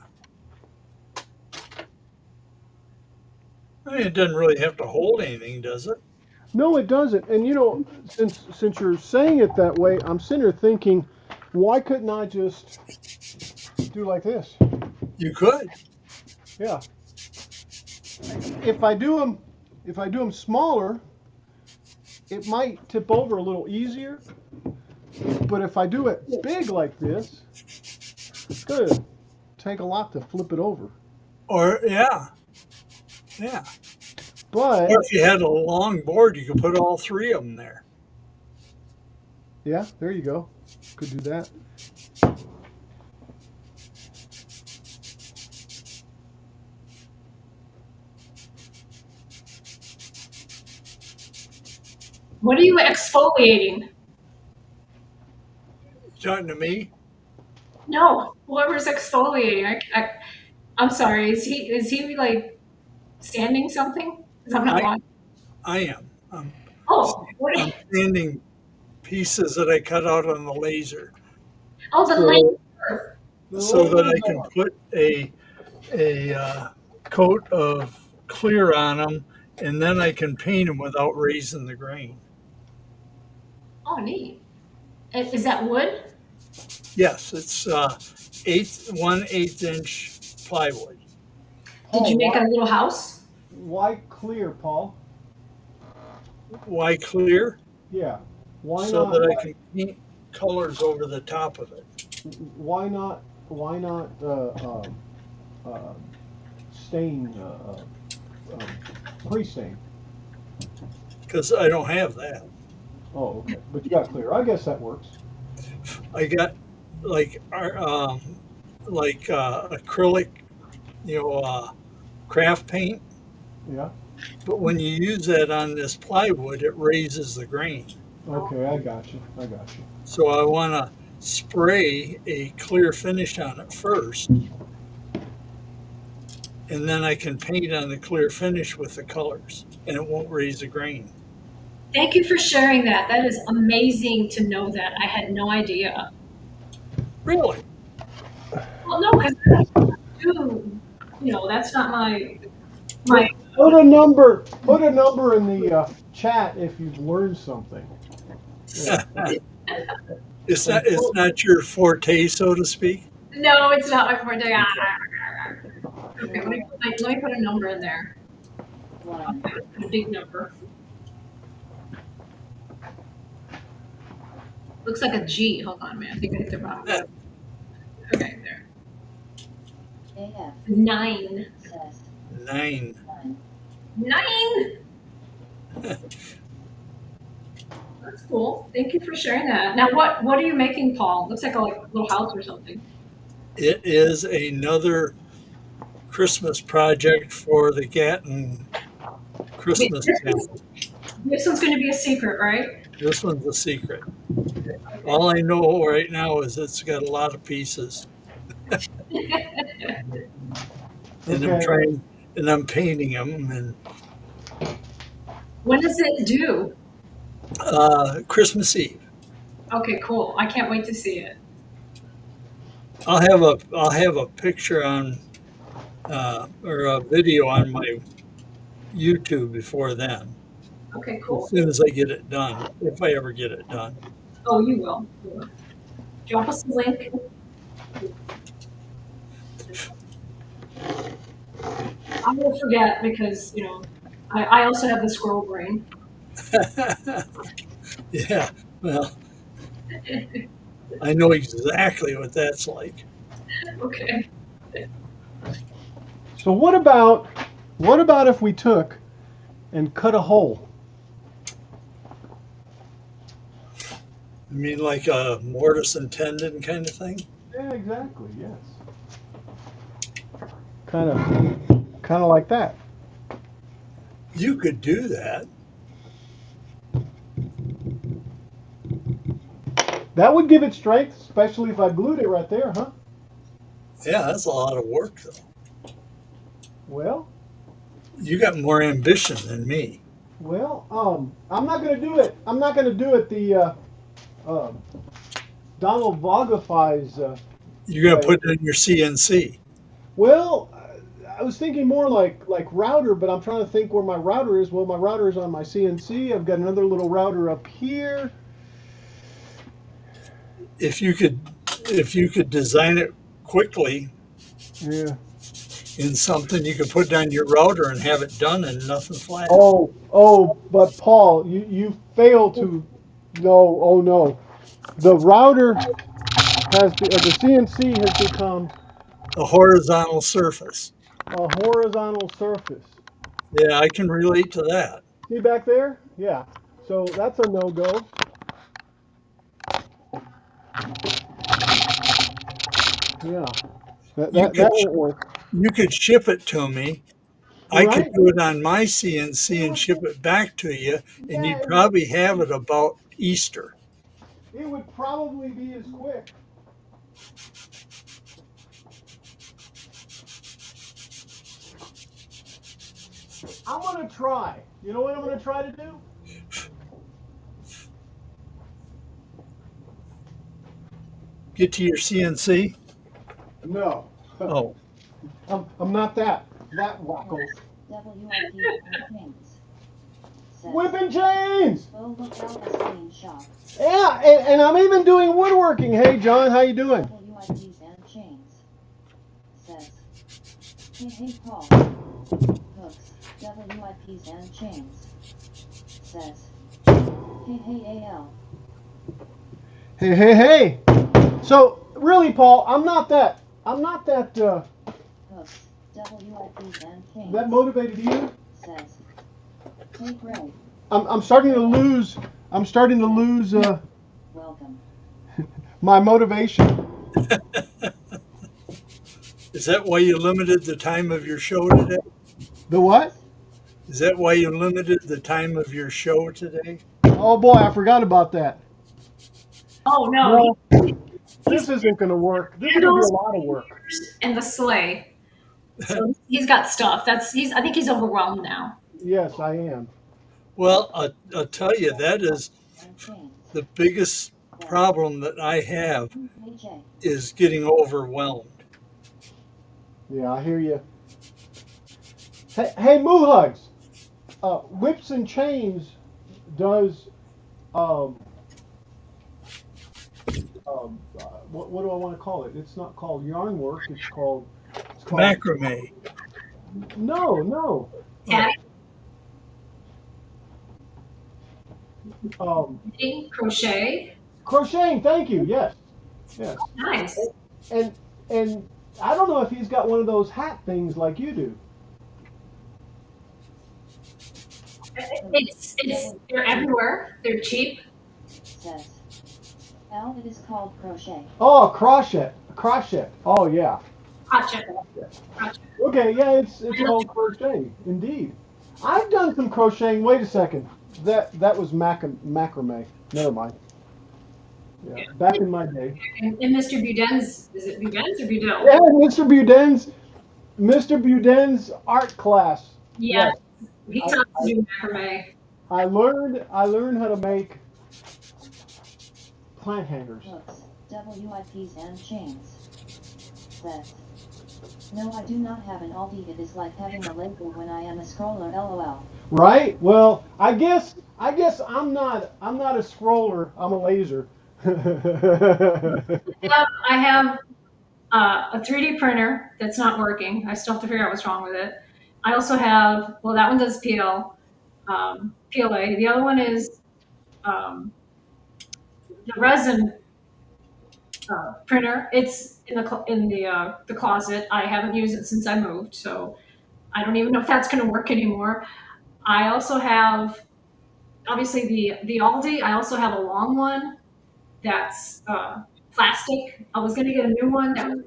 I mean, it doesn't really have to hold anything, does it? No, it doesn't. And since you're saying it that way, I'm sitting here thinking, why couldn't I just do like this? You could. Yeah. If I do them smaller, it might tip over a little easier. But if I do it big like this, it's gonna take a lot to flip it over. Or yeah. But Or if you had a long board, you could put all 3 of them there. yeah, there you go. Could do that. What are you exfoliating? You talking to me? No, whoever's exfoliating. I'm sorry. Is he like sanding something? 'Cause I'm not I watching. I am. Oh, what? I'm sanding pieces that I cut out on the laser Oh, the So, laser. so that I can put a coat of clear on them, and then I can paint them without raising the grain. Oh, neat. Is that wood? Yes, it's 1/8 inch plywood. Did you Paul, make a little house? why clear, Paul? Why clear? Yeah. Why So not? that I can paint colors over the top of it. Why not? Why not stain? Pre-stain. because I don't have that. Oh, okay. But you got clear. I guess that works. I got like acrylic, craft paint. Yeah. But when you use that on this plywood, it raises the grain. Okay, I got you. I got you. So I want to spray a clear finish on it first, and then I can paint on the clear finish with the colors, and it won't raise the grain. Thank you for sharing that. That is amazing to know that. I had no idea. Really? Well, no, because that's not my. Put a number. Put a number in the chat if you've learned something. Yeah. It's not your forte, so to speak. No, it's not my forte. Okay, let me put a number in there. 1, A big number. Looks like a G. Hold on a minute. I think I hit the wrong one. Okay, there. AF 9. says 9. 9. 9. That's cool. Thank you for sharing that. Now, what are you making, Paul? Looks like a little house or something. It is another Christmas project for the Gatton Christmas temple. This one's going to be a secret, right? This one's a secret. All I know right now is it's got a lot of pieces, and I'm painting them. And When does it due? Christmas Eve. Okay, cool. I can't wait to see it. I'll have a picture on or a video on my YouTube before then. Okay, cool. As soon as I get it done, if I ever get it done. Oh, you will. You will. Drop us a link. I will forget because I also have the squirrel brain. Yeah, well, I know exactly what that's like. Okay. So what about if we took and cut a hole? You mean like a mortise and tendon kind of thing? Yeah, exactly. Yes. Kind of like that. You could do that. That would give it strength, especially if I glued it right there, huh? Yeah, that's a lot of work, though. Well, You got more ambition than me. I'm not going to do it. I'm not going to do it the Donald Vogify's. You're going to put it in your CNC. Well, I was thinking more like router, but I'm trying to think where my router is. Well, my router is on my CNC. I've got another little router up here. If you could design it quickly Yeah. in something, you could put it on your router and have it done and nothing flat. Oh, but Paul, you fail to. No, oh no. The router the CNC has become A horizontal surface. a horizontal surface. Yeah, I can relate to that. See back there? Yeah. So that's a no-go. Yeah. That won't work. You could ship it to me. I Right. could do it on my CNC and ship it back to you, and you'd probably have it about Easter. It would probably be as quick. I'm going to try. You know what I'm going to try to do? Get to your CNC. No. Oh, I'm not that wacko. WIP Chains says Whipping chains! go look out a screenshot. Yeah, and I'm even doing woodworking. Hey, John, how you doing? WIPs and Chains says hey Paul. Hooks WIPs and Chains says hey AL. Hey. So really, Paul, I'm not that Hooks, WIPs and chains. that motivated you. Says. Take right. I'm starting to lose. I'm starting to lose Welcome. my motivation. Is that why you limited the time of your show today? The what? Is that why you limited the time of your show today? Oh boy, I forgot about that. Oh no, Well, this isn't going to work. This is going to be a lot of work. and the sleigh. So he's got stuff. I think he's overwhelmed now. Yes, I am. Well, I'll tell you, that is And chains. the biggest problem that I have HA. is getting overwhelmed. Yeah, I hear you. Hey, Moo Hugs. Whips and Chains does what do I want to call it? It's not called yarn work. It's called Macrame. No. Tatting, crochet. Crocheting. Thank you. Yes. Nice. And I don't know if he's got one of those hat things like you do. They're everywhere. They're cheap. Says. Al, it is called crochet. Oh, crochet. Oh yeah. Crochet. Okay, yeah, it's called crochet, indeed. I've done some crocheting. Wait a second. That was macrame. Never mind. Yeah, back in my day. And Mr. Buden's, is it Buden's or Budel? Yeah, Mr. Buden's art class. Yeah. Yes. He taught us to do macrame. I learned how to make plant hangers. Hooks, WIPs and chains. Says. No, I do not have an Aldi. It is like having a Lego when I am a scroller. LOL. Right? Well, I guess I'm not a scroller. I'm a laser. I have a 3D printer that's not working. I still have to figure out what's wrong with it. I also have, well, that one does PLA. The other one is the resin printer. It's in the closet. I haven't used it since I moved, so I don't even know if that's going to work anymore. I also have, obviously, the Aldi. I also have a long one that's plastic. I was going to get a new one that was,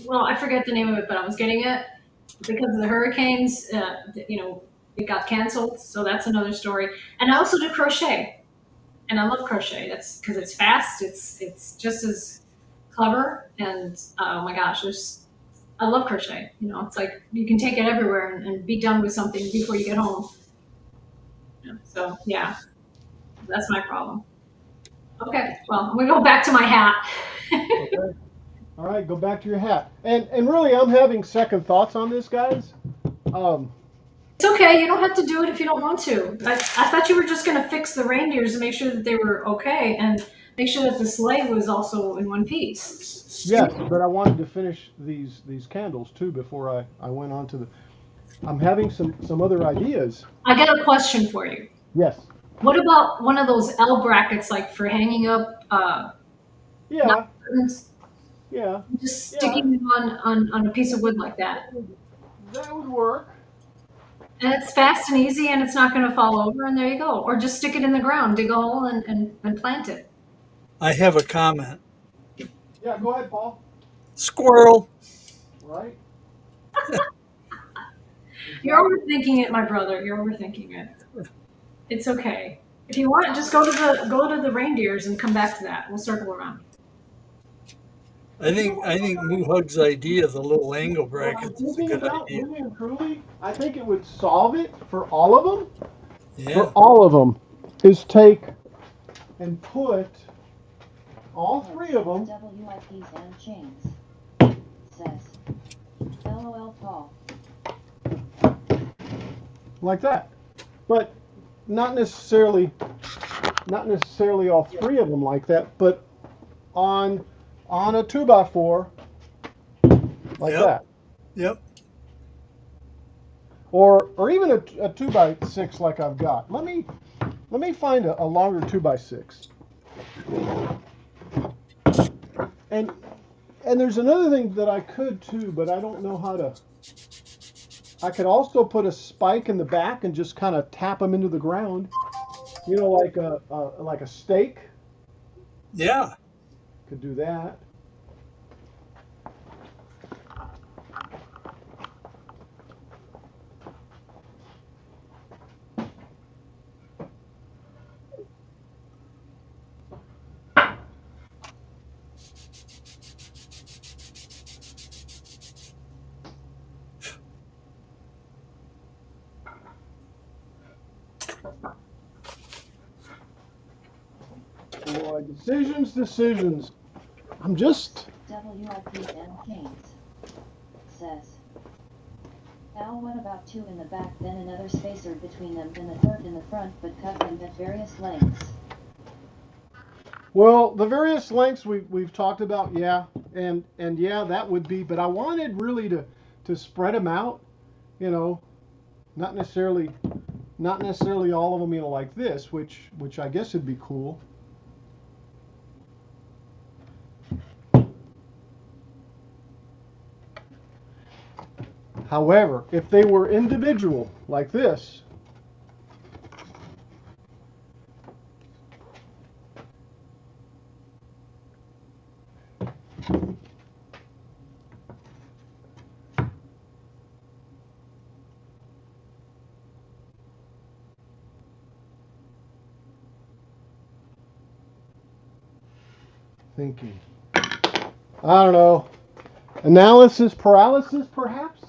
well, I forget the name of it, but I was getting it because of the hurricanes. It got canceled, so that's another story. And I also do crochet, and I love crochet. That's because it's fast. It's just as clever, and oh my gosh, I love crochet. It's like you can take it everywhere and be done with something before you get home. So yeah, that's my problem. Okay, well, I'm gonna go back to my hat. Okay. All right, go back to your hat. And really, I'm having second thoughts on this, guys. It's okay. You don't have to do it if you don't want to. I thought you were just going to fix the reindeers and make sure that they were okay and make sure that the sleigh was also in one piece. Yes, but I wanted to finish these candles too before I went on to the. I'm having some other ideas. I got a question for you. Yes. What about one of those L brackets, like for hanging up Yeah. curtains? Yeah. Just sticking them on a piece of wood like that. That would work. And it's fast and easy, and it's not going to fall over, and there you go. Or just stick it in the ground, dig a hole, and plant it. I have a comment. Yeah, go ahead, Paul. Squirrel. Right? You're overthinking it, my brother. You're overthinking it. It's okay. If you want, just go to the reindeers and come back to that. We'll circle around. I think Moo Hug's idea of the little angle brackets is a good idea. Really and truly, I think it would solve it for all of them. Yeah. For all of them, is take and put all three of them. WIPs and chains. Says. LOL Paul. Like that, but not necessarily all three of them like that, but on a 2x4 like Yep. that, Yep. or even a 2x6 like I've got. Let me find a longer 2x6. And and there's another thing that I could too, but I don't know how to. I could also put a spike in the back and just kind of tap them into the ground. Like a stake. Yeah. Could do that. Boy, decisions. I'm just. WIPN Keynes says, Al, what about two in the back, then another spacer between them, then a third in the front, but cut them at various lengths? Well, the various lengths we've talked about, yeah, and yeah, that would be. But I wanted really to spread them out. You know, not necessarily all of them. Like this, which I guess would be cool. However, if they were individual like this, thinking, I don't know, analysis paralysis, perhaps.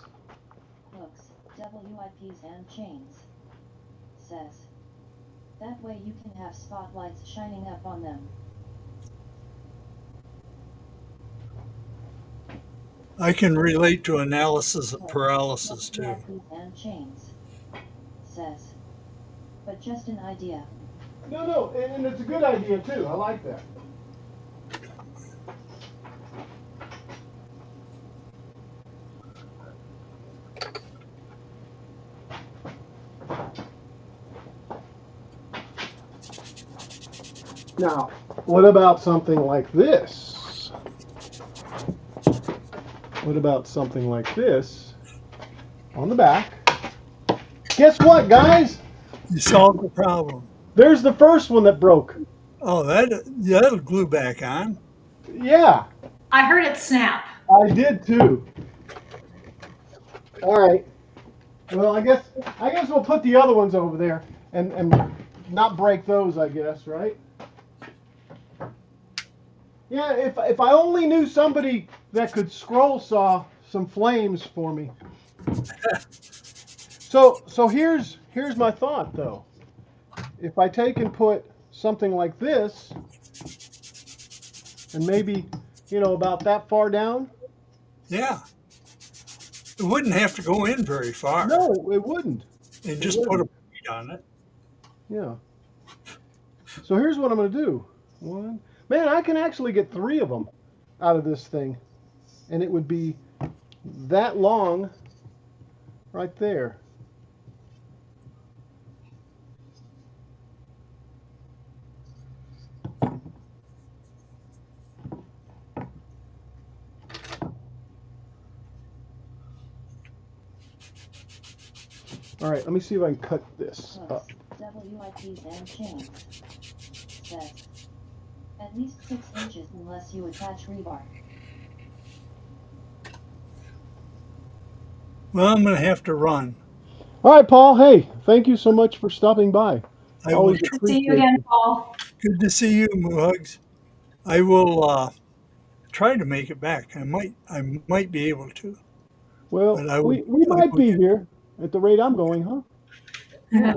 Hooks, WIPs and chains says, that way you can have spotlights shining up on them. I can relate to analysis of paralysis too. WIPs and chains says, but just an idea. No, and it's a good idea too. I like that. Now, what about something like this? What about something like this on the back? Guess what, guys? You solved the problem. There's the first one that broke. Oh, that'll glue back on. Yeah, I heard it snap. I did too. All right. Well, I guess we'll put the other ones over there and not break those, I guess, right? Yeah, if I only knew somebody that could scroll saw some flames for me. So here's my thought though. If I take and put something like this, and maybe about that far down. Yeah. It wouldn't have to go in very far. No, it wouldn't. And just put a plate on it. Yeah. So here's what I'm going to do. One. Man, I can actually get 3 of them out of this thing. And it would be that long right there. All right, let me see if I can cut this up. WIPs and chains says, at least 6 inches unless you attach rebar. Well, I'm going to have to run. All right, Paul. Hey, thank you so much for stopping by. I Always will, Good to see you again, Paul. good to see you, Muhugs. I will try to make it back. I might be able to. Well, But I we would, might be here at the rate I'm going, huh? Yeah.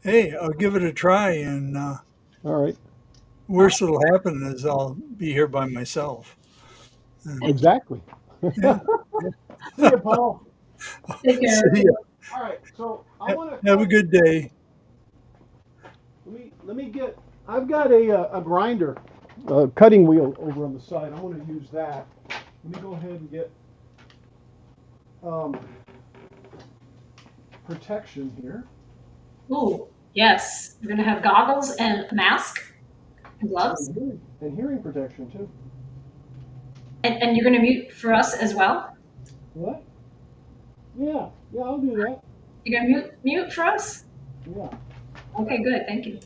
hey, I'll give it a try, and All right. worst that'll happen is I'll be here by myself. Exactly. Yeah. See you, Paul. Take care. See ya. All right. So I want to Have a good day. let me get. I've got a grinder, cutting wheel over on the side. I'm going to use that. Let me go ahead and get protection here. Ooh, yes. You're gonna have goggles and a mask. gloves. And hearing protection too. And you're going to mute for us as well? What? Yeah, I'll do that. You're going to mute for us? Yeah. Okay, good. Thank you.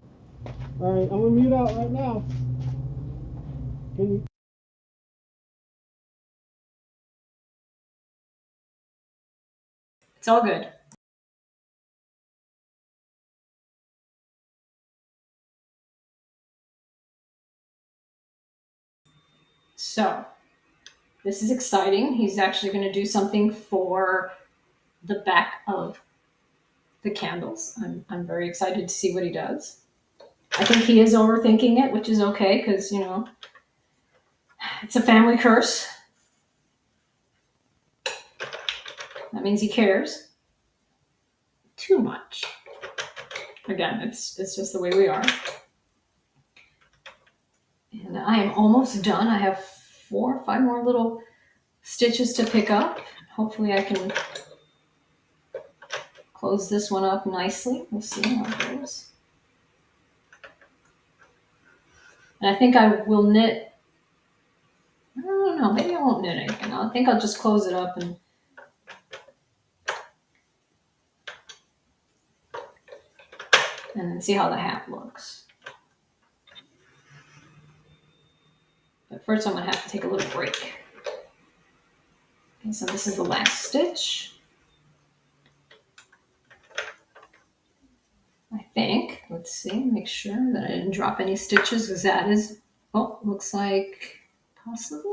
All right, I'm gonna mute out right now. Can you? It's all good. So, this is exciting. He's actually going to do something for the back of the candles. I'm very excited to see what he does. I think he is overthinking it, which is okay because, it's a family curse. That means he cares too much. Again, it's just the way we are. And I am almost done. I have 4 or 5 more little stitches to pick up. Hopefully I can close this one up nicely. We'll see how it goes. And I think I will knit. I don't know. Maybe I won't knit anything. I think I'll just close it up and then see how the hat looks. But first I'm going to have to take a little break. Okay, so this is the last stitch. I think. Let's see. Make sure that I didn't drop any stitches because that is, looks like possibly.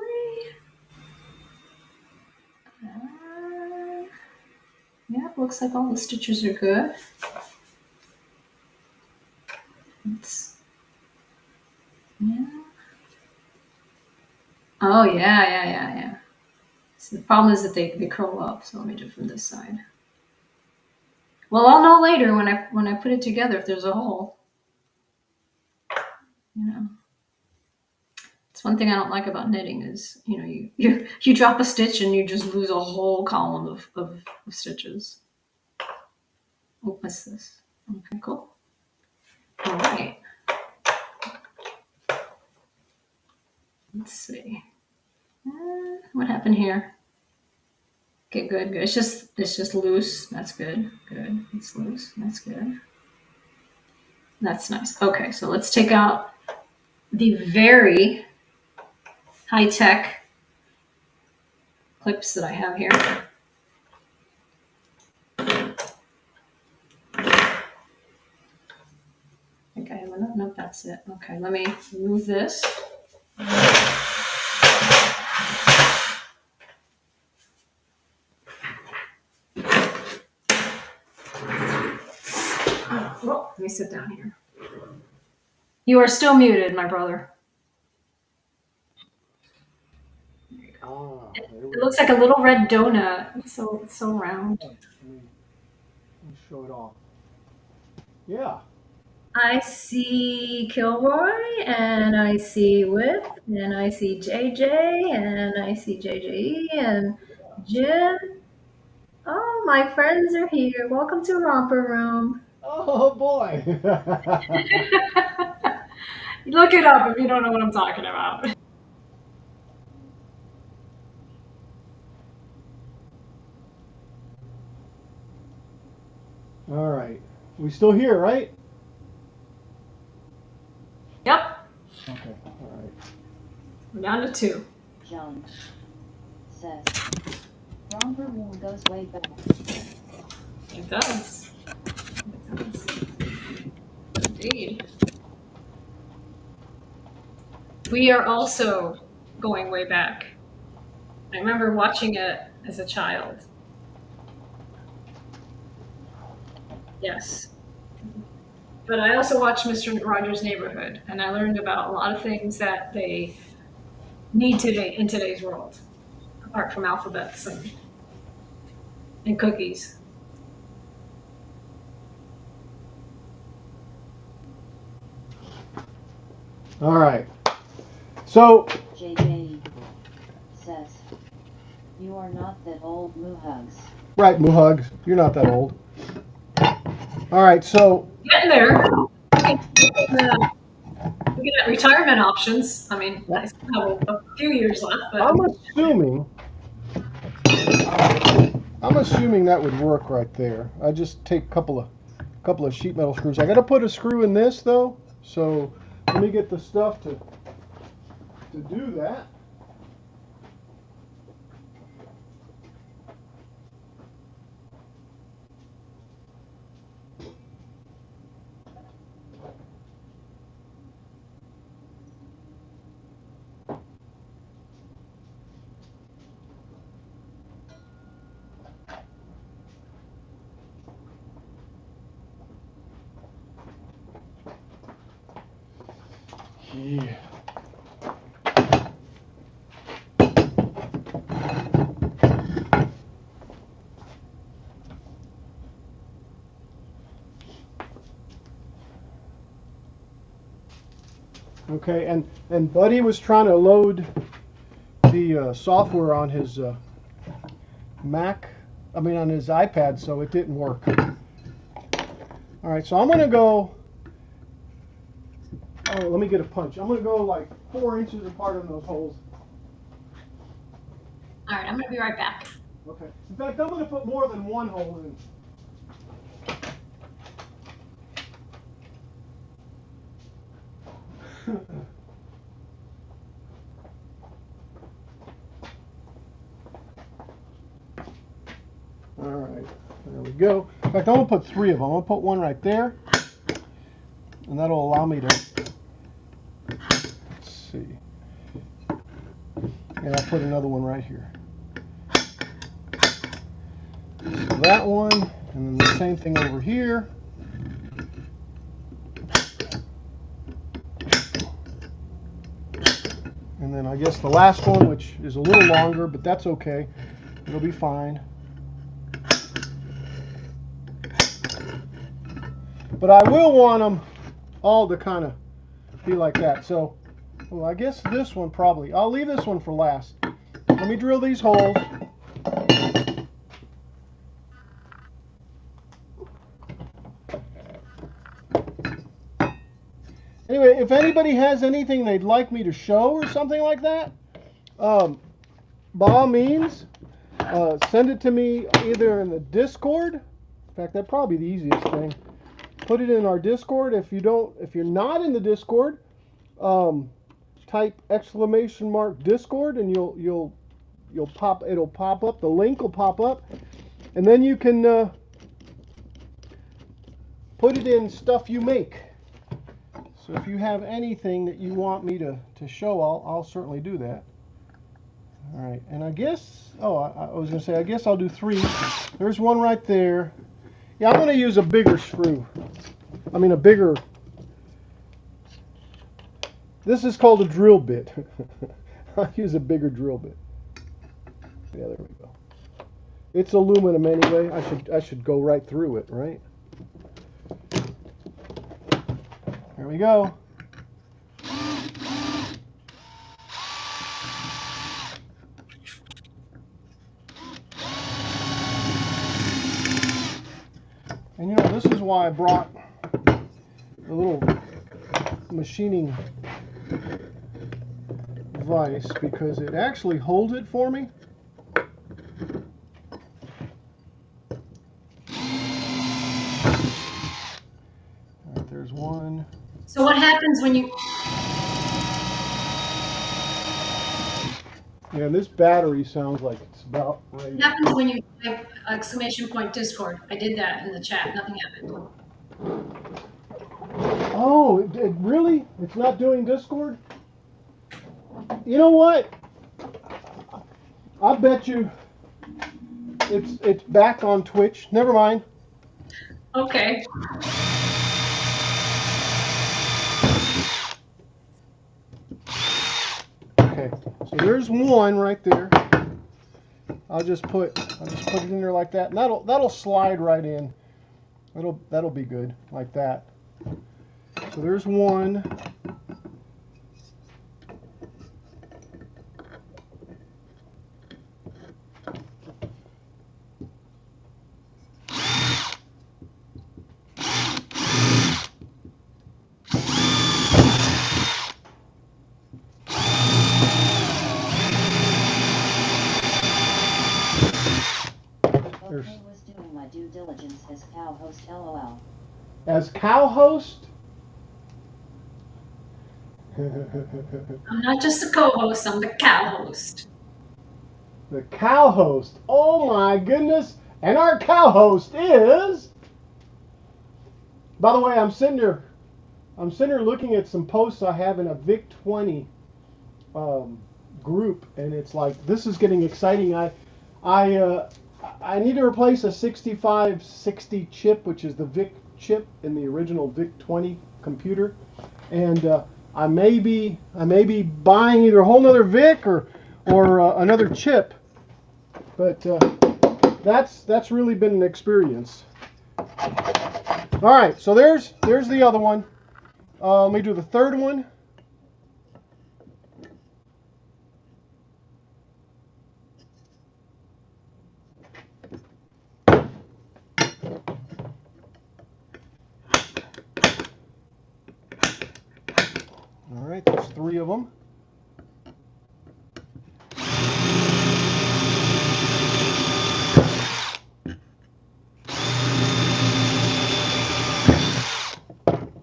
Yeah, looks like all the stitches are good. Yeah. Oh, yeah. So the problem is that they curl up. So let me do it from this side. Well, I'll know later when I put it together if there's a hole. It's one thing I don't like about knitting is you drop a stitch and you just lose a whole column of stitches. Oh, what's this? Okay, cool. All right. Let's see. What happened here? Okay, good. It's just loose. That's good. Good. It's loose. That's good. That's nice. Okay, so let's take out the very high-tech clips that I have here. Okay, no, that's it. Okay, let me remove this. Well, let me sit down here. You are still muted, my brother. It looks like a little red donut. It's so round. Let me show it off. Yeah. I see Kilroy, and I see Whip, and I see JJ, and I see JJE, and Jim. Oh, my friends are here. Welcome to Romper Room. Oh boy. Look it up if you don't know what I'm talking about. All right. We still here, right? Yep. Okay. All right. We're down to 2. John says, Romper Room goes way back. It does. Indeed. We are also going way back. I remember watching it as a child. Yes. But I also watched Mr. Rogers' Neighborhood, and I learned about a lot of things that they need today in today's world, apart from alphabets and cookies. All right. So. JJ says, you are not that old, Moohugs. Right, Moohugs. You're not that old. All right, so. Getting there. Okay. looking at retirement options. I mean, I still have a few years left, but I'm assuming that would work right there. I just take a couple of sheet metal screws. I got to put a screw in this though, so let me get the stuff to do that. Yeah. Okay, and Buddy was trying to load the software on his Mac, on his iPad, so it didn't work. All right, so I'm gonna go. Oh, let me get a punch. I'm gonna go like 4 inches apart on those holes. all right, I'm gonna be right back. Okay. In fact, I'm gonna put more than one hole in. All right, there we go. In fact, I'm gonna put 3 of them. I'm gonna put one right there, and that'll allow me to. Let's see. And I'll put another one right here. So that one, and then the same thing over here. And then I guess the last one, which is a little longer, but that's okay. It'll be fine. But I will want them all to kind of be like that. So, well, I guess this one probably. I'll leave this one for last. Let me drill these holes. Anyway, if anybody has anything they'd like me to show or something like that, by all means, send it to me either in the Discord. In fact, that'd probably be the easiest thing. Put it in our Discord. If you're not in the Discord, type !Discord and it'll pop up. The link will pop up, and then you can put it in stuff you make. So if you have anything that you want me to show, I'll certainly do that. All right, and I guess, I was going to say, I guess I'll do 3. There's one right there. Yeah, I'm going to use a bigger screw. A bigger. This is called a drill bit. I'll use a bigger drill bit. Yeah, there we go. It's aluminum anyway. I should go right through it, right? There we go. And this is why I brought a little machining vise, because it actually holds it for me. All right, there's one. So what happens when you? Yeah, this battery sounds like it's about ready. What happens when you type !Discord? I did that in the chat. Nothing happened. Oh, it really? It's not doing Discord? You know what? I bet you it's back on Twitch. Never mind. Okay. Okay, so there's one right there. I'll just put it in there like that, and that'll slide right in. That'll be good like that. So there's one. There's- Okay, was doing my due diligence as cow host, lol. As cow host? I'm not just the co-host, I'm the cow host. The cow host. Oh my goodness. And our cow host is... By the way, I'm sitting here looking at some posts I have in a VIC 20 group, and it's like, this is getting exciting. I need to replace a 6560 chip, which is the VIC chip in the original VIC 20 computer, and I may be buying either a whole nother VIC or another chip, but that's really been an experience. All right, so there's the other one. Let me do the third one. All right, there's 3 of them.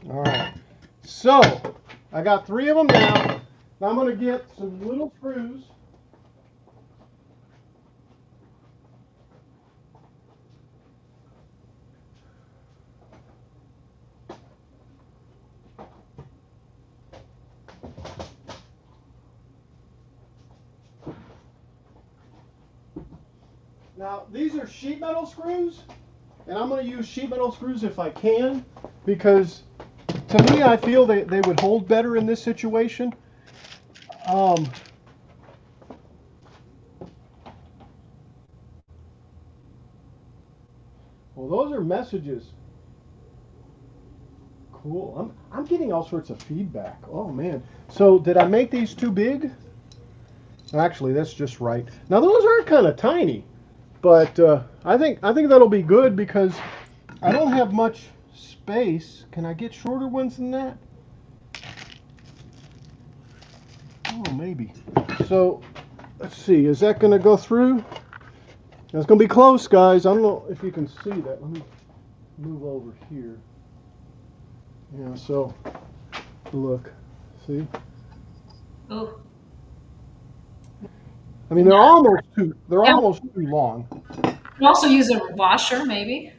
All right, so I got 3 of them now. Now I'm going to get some little screws. Now, these are sheet metal screws, and I'm going to use sheet metal screws if I can, because to me, I feel they would hold better in this situation. Well, those are messages. Cool. I'm getting all sorts of feedback. Oh, man. So, did I make these too big? Actually, that's just right. Now, those are kind of tiny. But I think that'll be good because I don't have much space. Can I get shorter ones than that? Oh, maybe. So let's see. Is that going to go through? It's going to be close, guys. I don't know if you can see that. Let me move over here. Yeah. So look. See? Oh. I mean, they're almost too long. You also use a washer, maybe.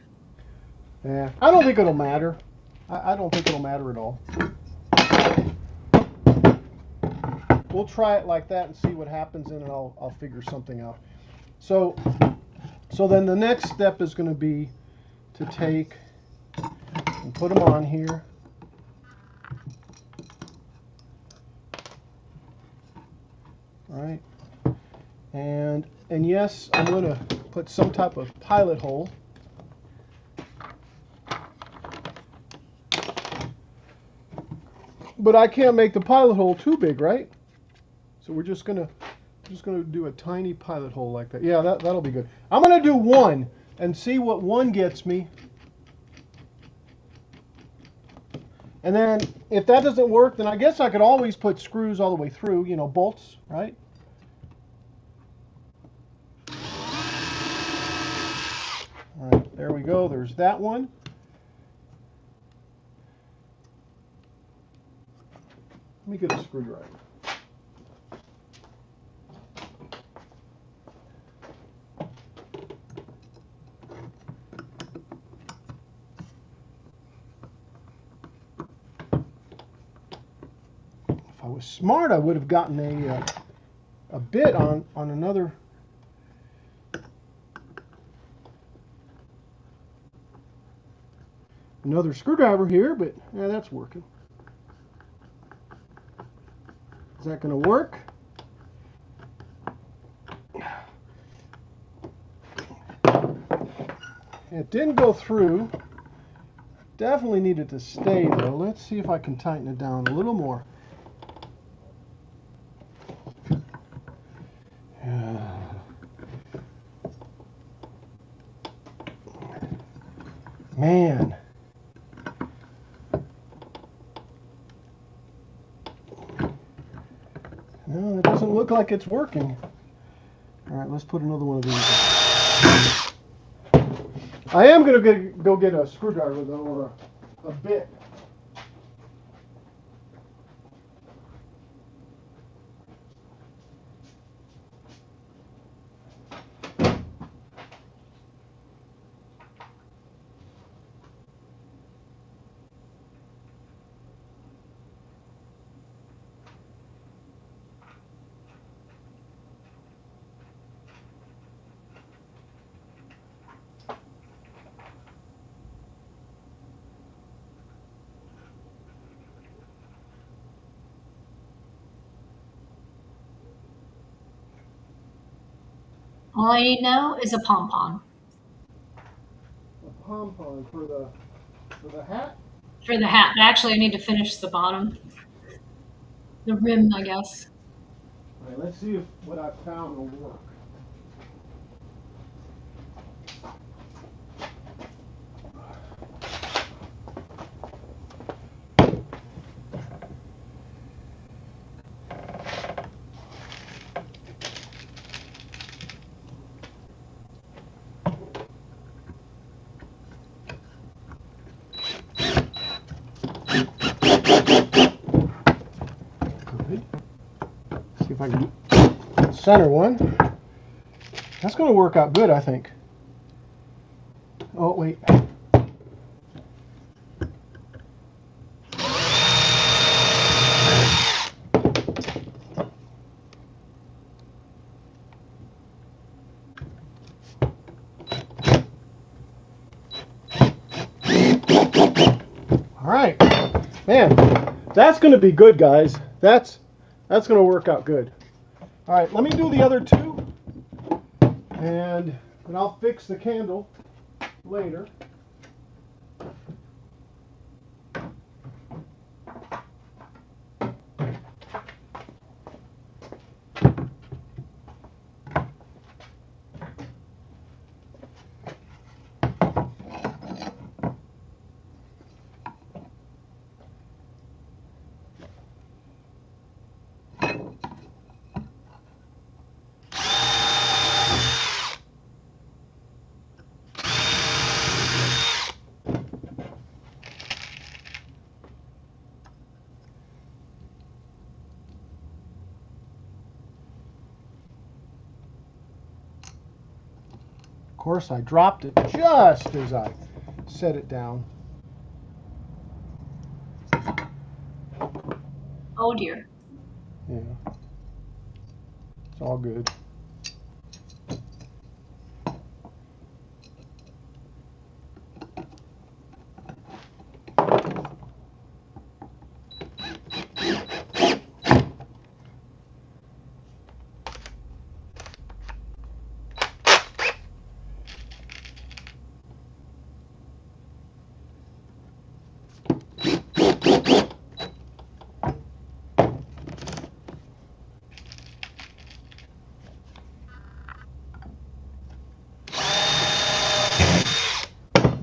Yeah, I don't think it'll matter. I don't think it'll matter at all. We'll try it like that and see what happens, and I'll figure something out. So then the next step is going to be to take and put them on here. All right. And yes, I'm going to put some type of pilot hole. But I can't make the pilot hole too big, right? So we're just gonna do a tiny pilot hole like that. Yeah, that'll be good. I'm gonna do 1 and see what 1 gets me. And then if that doesn't work, then I guess I could always put screws all the way through, you know, bolts, right? All right, there we go. There's that one. Let me get a screwdriver. If I was smart, I would have gotten a bit on another. Another screwdriver here, but yeah, that's working. Is that going to work? It didn't go through. Definitely needed to stay though. Let's see if I can tighten it down a little more. Man. No, it doesn't look like it's working. All right, let's put another one of these in. I am going to go get a screwdriver though, or a bit. All I need now is a pom-pom A pom-pom for the hat. for the hat. Actually, I need to finish the bottom, the rim, I guess. All right, let's see if what I found will work. Good. See if I can center one. That's going to work out good, I think. Oh, wait. All right. Man, that's going to be good, guys. That's going to work out good. All right, let me do the other two, and I'll fix the candle later. Of course, I dropped it just as I set it down. Oh dear. Yeah, it's all good.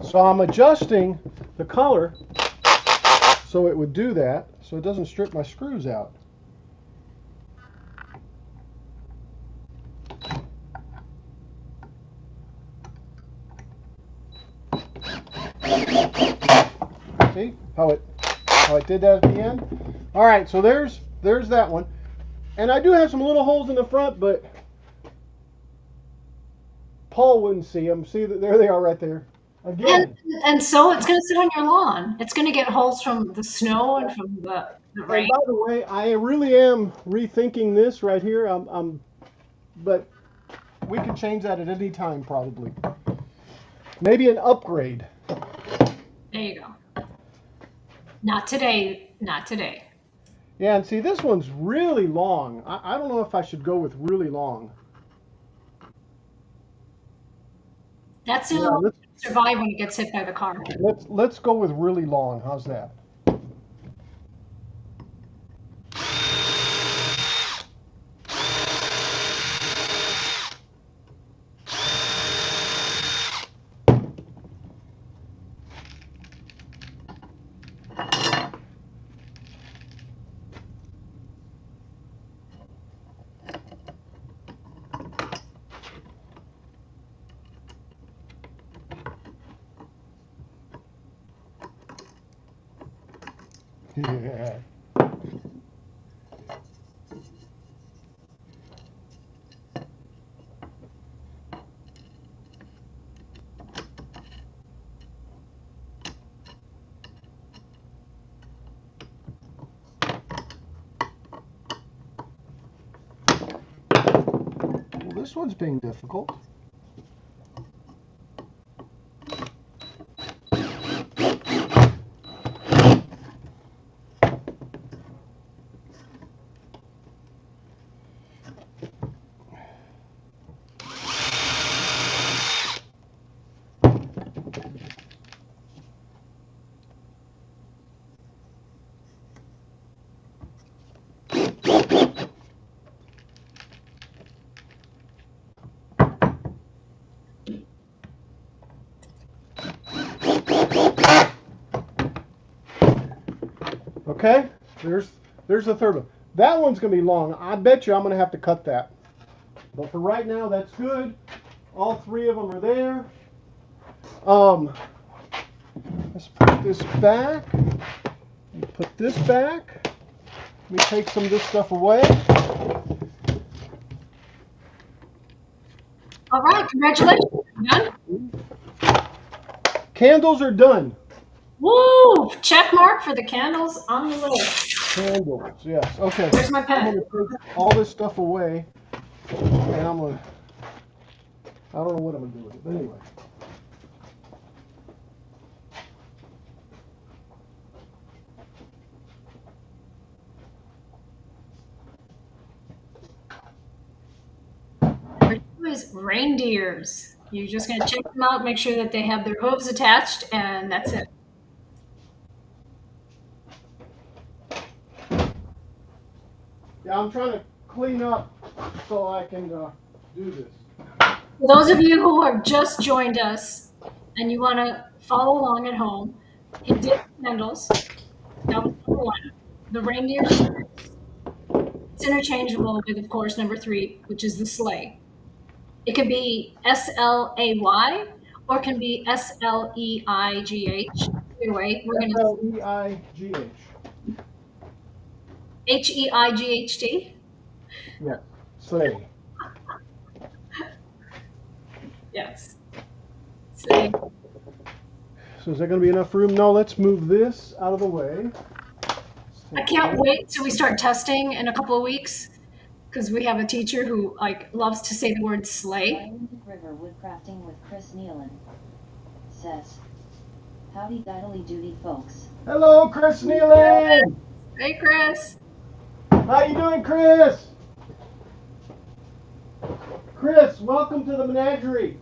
So I'm adjusting the color so it would do that, so it doesn't strip my screws out. See how it did that at the end? All right, so there's that one. And I do have some little holes in the front, but Paul wouldn't see them. See, there they are right there. Again. And so it's going to sit on your lawn. It's going to get holes from the snow and from the rain. And by the way, I really am rethinking this right here. But we can change that at any time, probably. Maybe an upgrade. There you go. Not today. Not today. Yeah, and see, this one's really long. I don't know if I should go with really long. That's the only way to survive when it gets hit by the car. Let's go with really long. How's that? Yeah. Well, this one's being difficult. Okay, there's the third one. That one's gonna be long. I bet you I'm gonna have to cut that. But for right now, that's good. All three of them are there. Let's put this back. Put this back. Let me take some of this stuff away. All right, congratulations. Done? Candles are done. Woo! Check mark for the candles on the list. Candles, yes. Okay. Where's my pen? I'm gonna take all this stuff away, and I don't know what I'm gonna do with it, but anyway. Is reindeers. You're just going to check them out, make sure that they have their hooves attached, and that's it. Yeah, I'm trying to clean up so I can do this. For those of you who have just joined us and you want to follow along at home, he did candles. That was number one. The reindeer. It's interchangeable with, of course, number three, which is the sleigh. It can be S-L-A-Y or it can be S-L-E-I-G-H. Either way, we're going to S-L-E-I-G-H. H-E-I-G-H-T. Yeah, sleigh. Yes. Sleigh. So is there going to be enough room? No, let's move this out of the way. I can't wait till we start testing in a couple of weeks because we have a teacher who loves to say the word sleigh. Diamond River Woodcrafting with Chris Nealon says, "Howdy diddly doody folks." Hello, Chris Nealon. Hey, Chris. How you doing, Chris? Chris, welcome to the menagerie.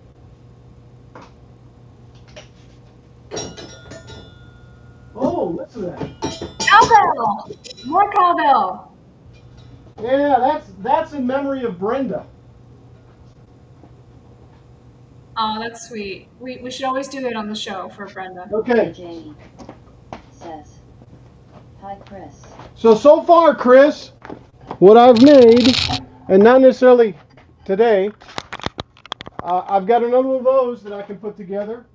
Oh, listen to that. Cowbell. More cowbell. Yeah, that's in memory of Brenda. Oh, that's sweet. We should always do it on the show for Brenda. Okay. JJ says, "Hi Chris." So far, Chris, what I've made, and not necessarily today, I've got another one of those that I can put together.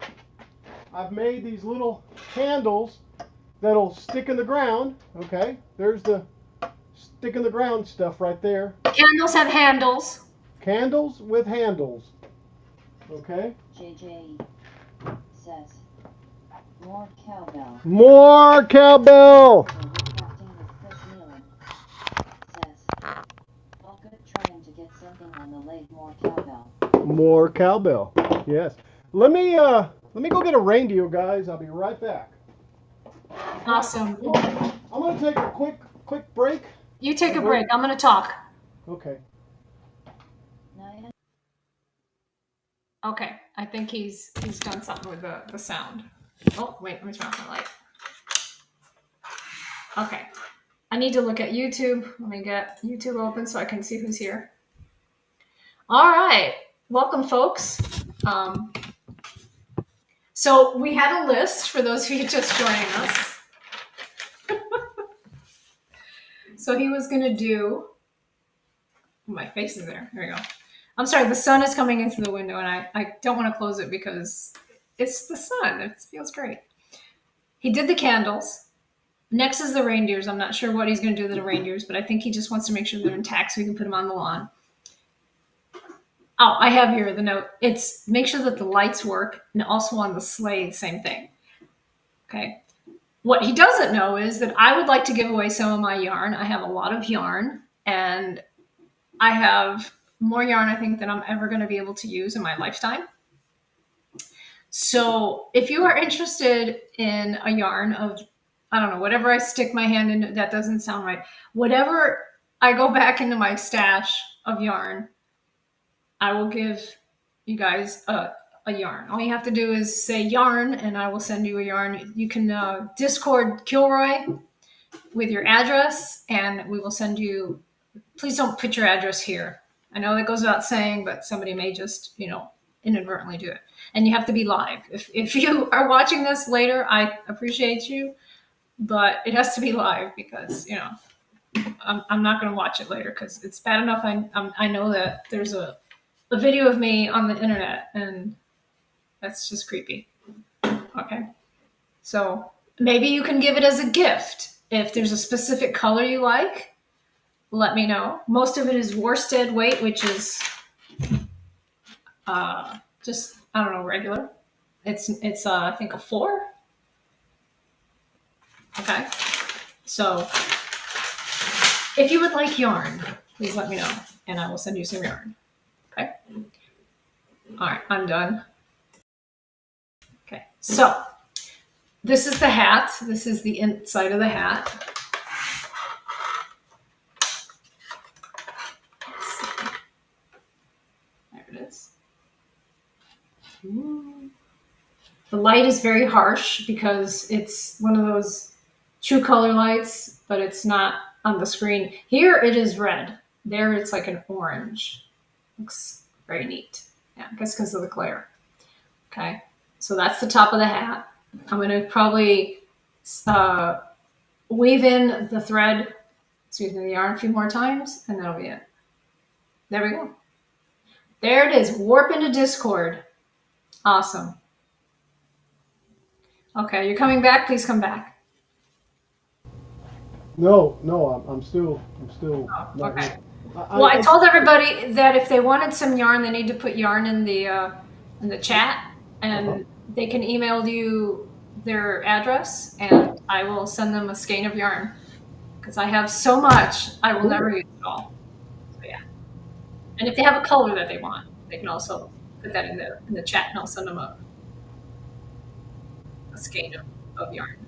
I've made these little candles that'll stick in the ground. Okay, there's the stick in the ground stuff right there. Candles have handles. Candles with handles. Okay. JJ says, "More cowbell." More cowbell. Woodcrafting with Chris Nealon says, "All good trying to get something on the lathe. More cowbell." More cowbell. Yes. Let me go get a reindeer, guys. I'll be right back. Awesome. I'm gonna take a quick break. You take a break. I'm going to talk. Okay. Okay. I think he's done something with the sound. Oh, wait. Let me turn off my light. Okay. I need to look at YouTube. Let me get YouTube open so I can see who's here. All right. Welcome, folks. So we had a list for those of you just joining us. So he was going to do... My face is there. There we go. I'm sorry. The sun is coming into the window, and I don't want to close it because it's the sun. It feels great. He did the candles. Next is the reindeers. I'm not sure what he's going to do to the reindeers, but I think he just wants to make sure they're intact so he can put them on the lawn. Oh, I have here the note. It's make sure that the lights work, and also on the sleigh, same thing. Okay. What he doesn't know is that I would like to give away some of my yarn. I have a lot of yarn, and I have more yarn, I think, than I'm ever going to be able to use in my lifetime. So if you are interested in a yarn of, I don't know, whatever I stick my hand in, that doesn't sound right. Whatever I go back into my stash of yarn, I will give you guys a yarn. All you have to do is say yarn, and I will send you a yarn. You can Discord Kilroy with your address, and we will send you. Please don't put your address here. I know that goes without saying, but somebody may just, inadvertently do it. And you have to be live. If you are watching this later, I appreciate you, but it has to be live because, I'm not going to watch it later because it's bad enough. I know that there's a video of me on the internet, and that's just creepy. Okay. So maybe you can give it as a gift. If there's a specific color you like, let me know. Most of it is worsted weight, which is just, I don't know, regular. It's I think a 4. Okay. So if you would like yarn, please let me know, and I will send you some yarn. Okay. All right, I'm done. Okay, so this is the hat. This is the inside of the hat. Let's see. There it is. Ooh. The light is very harsh because it's one of those true color lights, but it's not on the screen. Here it is red. There it's like an orange. Looks very neat. Yeah, I guess because of the glare. Okay, so that's the top of the hat. I'm going to probably weave in the thread, the yarn a few more times, and that'll be it. There we go. There it is. Warp into Discord. Awesome. Okay, you're coming back. Please come back. No, I'm still not Okay. here. Well, I told everybody that if they wanted some yarn, they need to put yarn in the chat, and they can email you their address, and I will send them a skein of yarn because I have so much I will never use it all. So yeah, and if they have a color that they want, they can also put that in the chat, and I'll send them a skein of yarn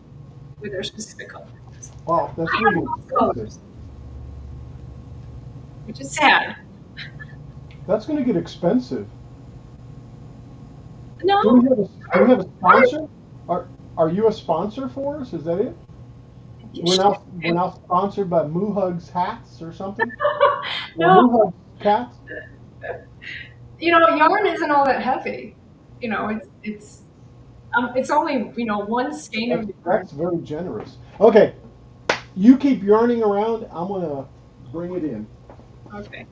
with their specific color. Wow, that's I really have most expensive. colors, which is sad. That's going to get expensive. No, Do we have a sponsor? Are you a sponsor for us? Is that it? We're now sponsored by Moo Hugs hats or something. No. Moo Hugs cats. Yarn isn't all that heavy. It's only one skein of yarn. That's very generous. Okay, you keep yarning around. I'm gonna bring it in. Okay.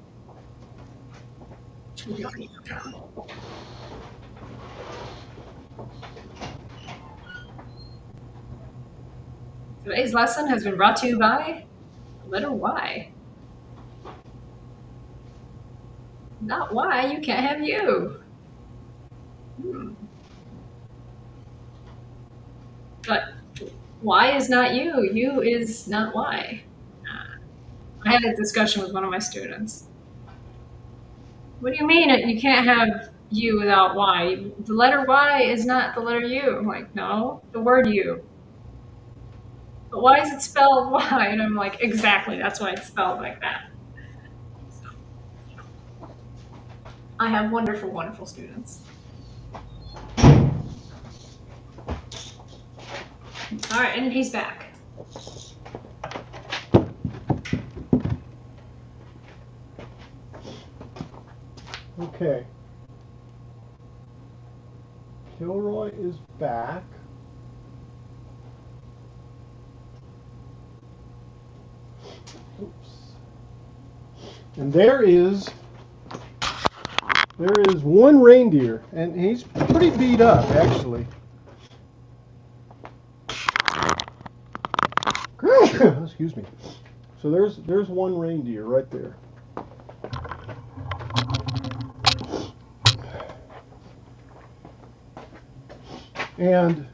Today's lesson has been brought to you by letter Y. Not Y, you can't have you. But Y is not you. You is not Y. I had a discussion with one of my students. What do you mean you can't have you without Y? The letter Y is not the letter U. I'm like, no, the word you. But why is it spelled Y? And I'm like, exactly, that's why it's spelled like that. So, I have wonderful, wonderful students. All right, and he's back. Okay. Kilroy is back. Oops. And there is one reindeer, and he's pretty beat up, actually. Excuse me. So there's one reindeer right there. And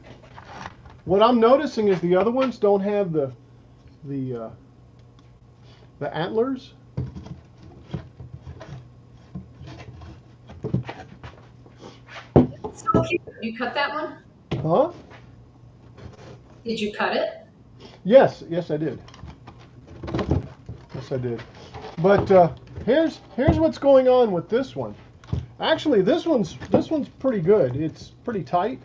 what I'm noticing is the other ones don't have the antlers. It's so cute. You cut that one? Huh? Did you cut it? Yes, I did. Yes, I did. But here's what's going on with this one. Actually, this one's pretty good. It's pretty tight.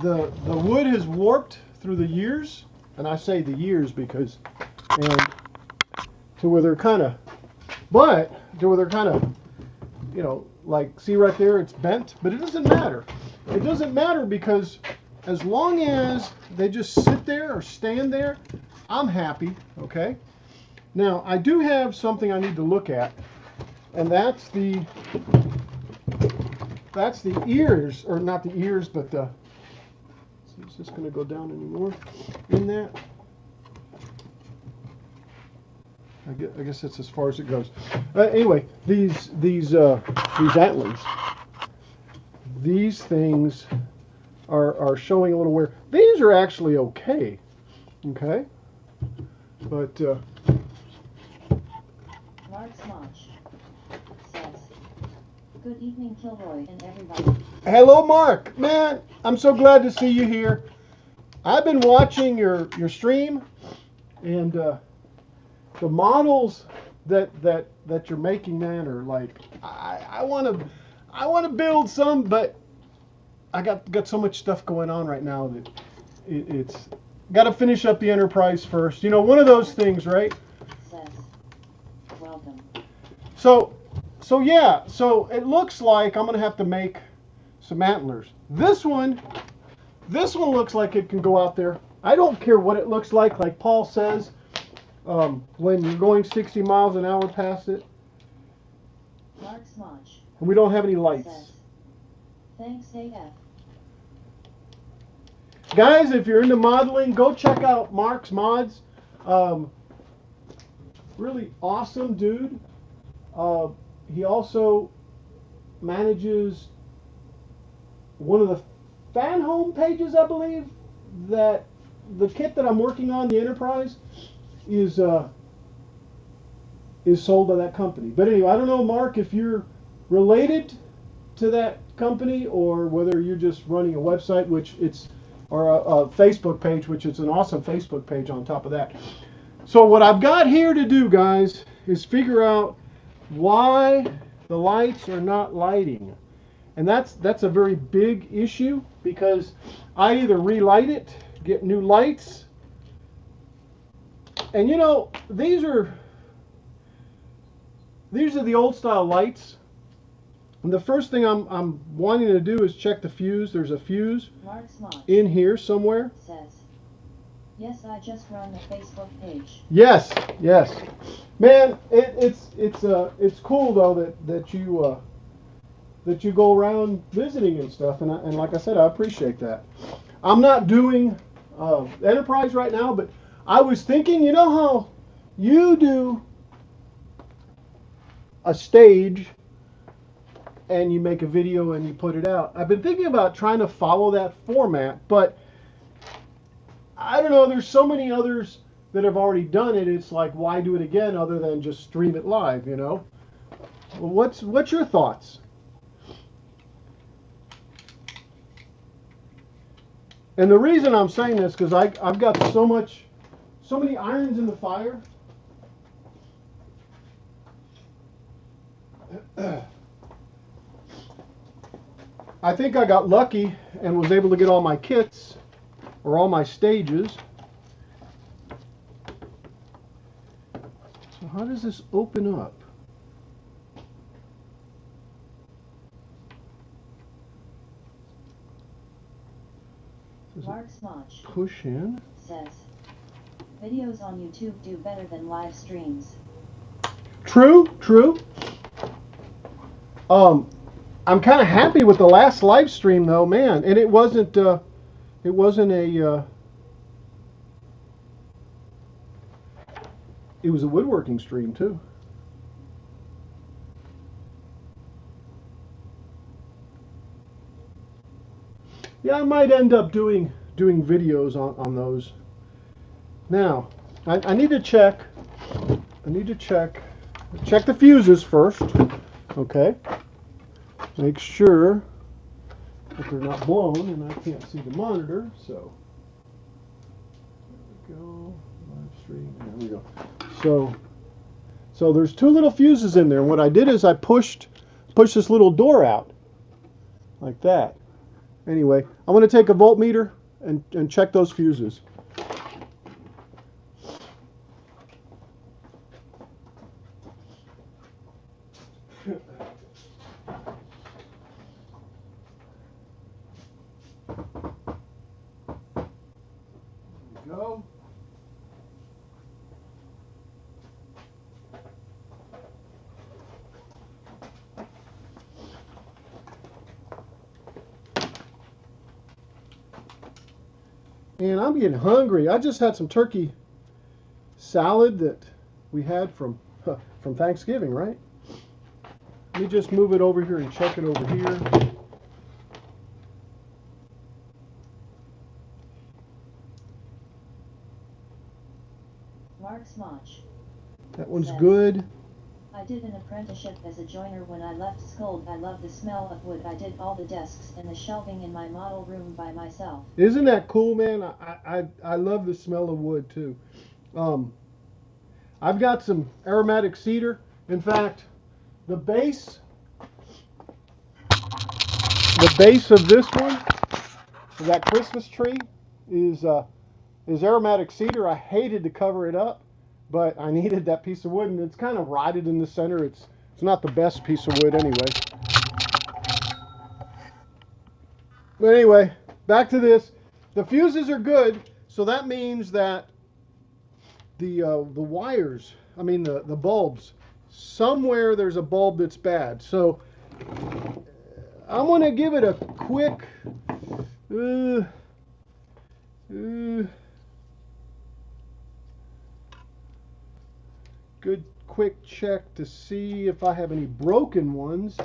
The wood has warped through the years, and I say the years because, and to where they're kind of, you know, like see right there, it's bent, but it doesn't matter. It doesn't matter because as long as they just sit there or stand there, I'm happy. Okay. Now I do have something I need to look at, and that's the ears, or not the ears, but the. Is this going to go down anymore in that? I guess that's as far as it goes. Anyway, these antlers, these things are showing a little wear. These are actually okay, but Mark Smosh says, "Good evening, Kilroy and everybody." hello, Mark. Man, I'm so glad to see you here. I've been watching your stream, and the models that you're making, man, are like I want to build some, but I got so much stuff going on right now that it's got to finish up the Enterprise first. You know, one of those things, right? Says, "Welcome." So yeah, so it looks like I'm gonna have to make some antlers. This one looks like it can go out there. I don't care what it looks like Paul says, when you're going 60 miles an hour past it, Mark Smosh and we don't have any lights. says, "Thanks AF." Guys, if you're into modeling, go check out Mark's Mods. Really awesome dude. He also manages one of the fan home pages, I believe, that the kit that I'm working on, the Enterprise, is sold by that company. But anyway, I don't know, Mark, if you're related to that company or whether you're just running a website, or a Facebook page, which is an awesome Facebook page on top of that. So what I've got here to do, guys, is figure out why the lights are not lighting. And that's a very big issue because I either relight it, get new lights, and you know, these are the old style lights. And the first thing I'm wanting to do is check the fuse. There's a fuse Mark Smosh in here somewhere. says, "Yes, I just run the Facebook page." Yes. Man, it's cool though that you go around visiting and stuff, and like I said, I appreciate that. I'm not doing Enterprise right now, but I was thinking, you know how you do a stage and you make a video and you put it out. I've been thinking about trying to follow that format, but I don't know, there's so many others that have already done it. It's like, why do it again other than just stream it live, you know? Well, what's your thoughts? And the reason I'm saying this because I've got so many irons in the fire. I think I got lucky and was able to get all my kits or all my stages. So how does this open up? Mark Smosh Push in. says, "Videos on YouTube do better than live streams." True. I'm kind of happy with the last live stream though, man. And it wasn't a it was a woodworking stream too. Yeah, I might end up doing videos on those. Now, I need to check. I need to check the fuses first. Okay. Make sure that they're not blown, and I can't see the monitor. So there we go. Live stream. There we go. So there's two little fuses in there. And what I did is I pushed this little door out like that. Anyway, I'm going to take a voltmeter and check those fuses. There we go. And I'm getting hungry. I just had some turkey salad that we had from Thanksgiving, right? Let me just move it over here and check it over here. Mark Smotch. That one's good. I did an apprenticeship as a joiner when I left school. I love the smell of wood. I did all the desks and the shelving in my model room by myself. Isn't that cool, man? I love the smell of wood too. I've got some aromatic cedar. In fact, the base of this one, of that Christmas tree, is aromatic cedar. I hated to cover it up, but I needed that piece of wood, and it's kind of rotted in the center. It's not the best piece of wood anyway. But anyway, back to this. The fuses are good, so that means that the wires, I mean the bulbs, somewhere there's a bulb that's bad. So I'm going to give it a quick good quick check to see if I have any broken ones.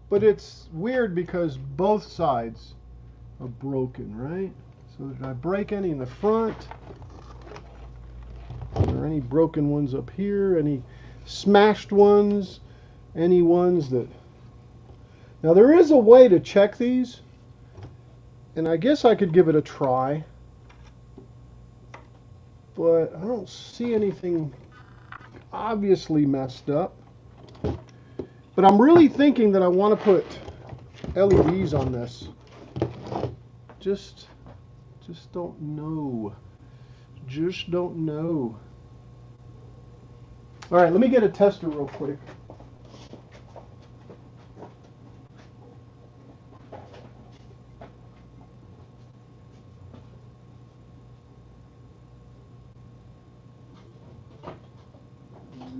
But it's weird because both sides are broken, right? So did I break any in the front? Are there any broken ones up here? Any smashed ones? Any ones that... Now there is a way to check these, and I guess I could give it a try, but I don't see anything obviously messed up. But I'm really thinking that I want to put LEDs on this. Just don't know. Just don't know. All right, let me get a tester real quick.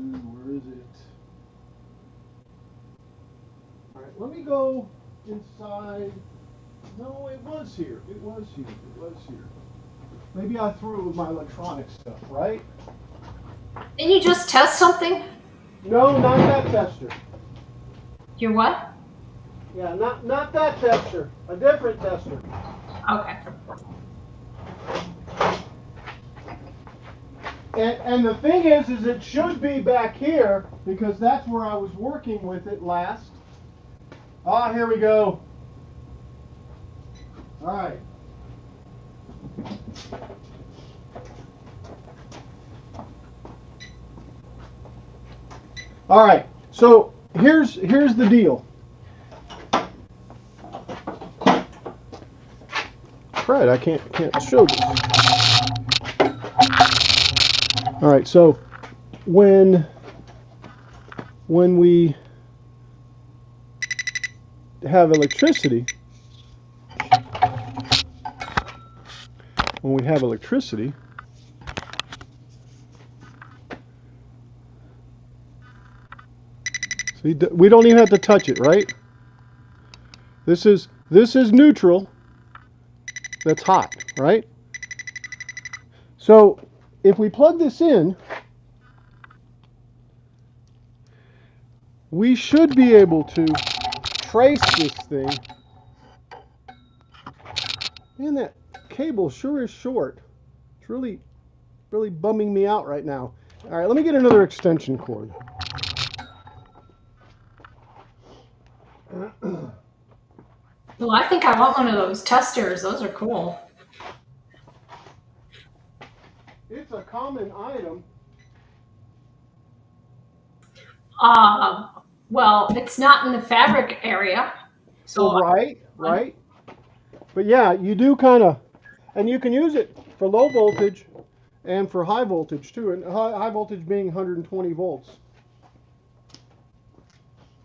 Where is it? All right, let me go inside. No, it was here. It was here. It was here. Maybe I threw it with my electronic stuff, right? Didn't you just test something? No, not that tester. Your what? Yeah, not that tester. A different tester. Okay. And the thing is it should be back here because that's where I was working with it last. Ah, here we go. All right. All right. So here's the deal. Right, I can't show this. All right. So when we have electricity, See, we don't even have to touch it, right? This is neutral. That's hot, right? So if we plug this in, we should be able to trace this thing. Man, that cable sure is short. It's really bumming me out right now. All right, let me get another extension cord. Well, I think I want one of those testers. Those are cool. It's a common item. Well, it's not in the fabric area, so Well, right. But yeah, you do kind of, and you can use it for low voltage and for high voltage too. And high voltage being 120 volts.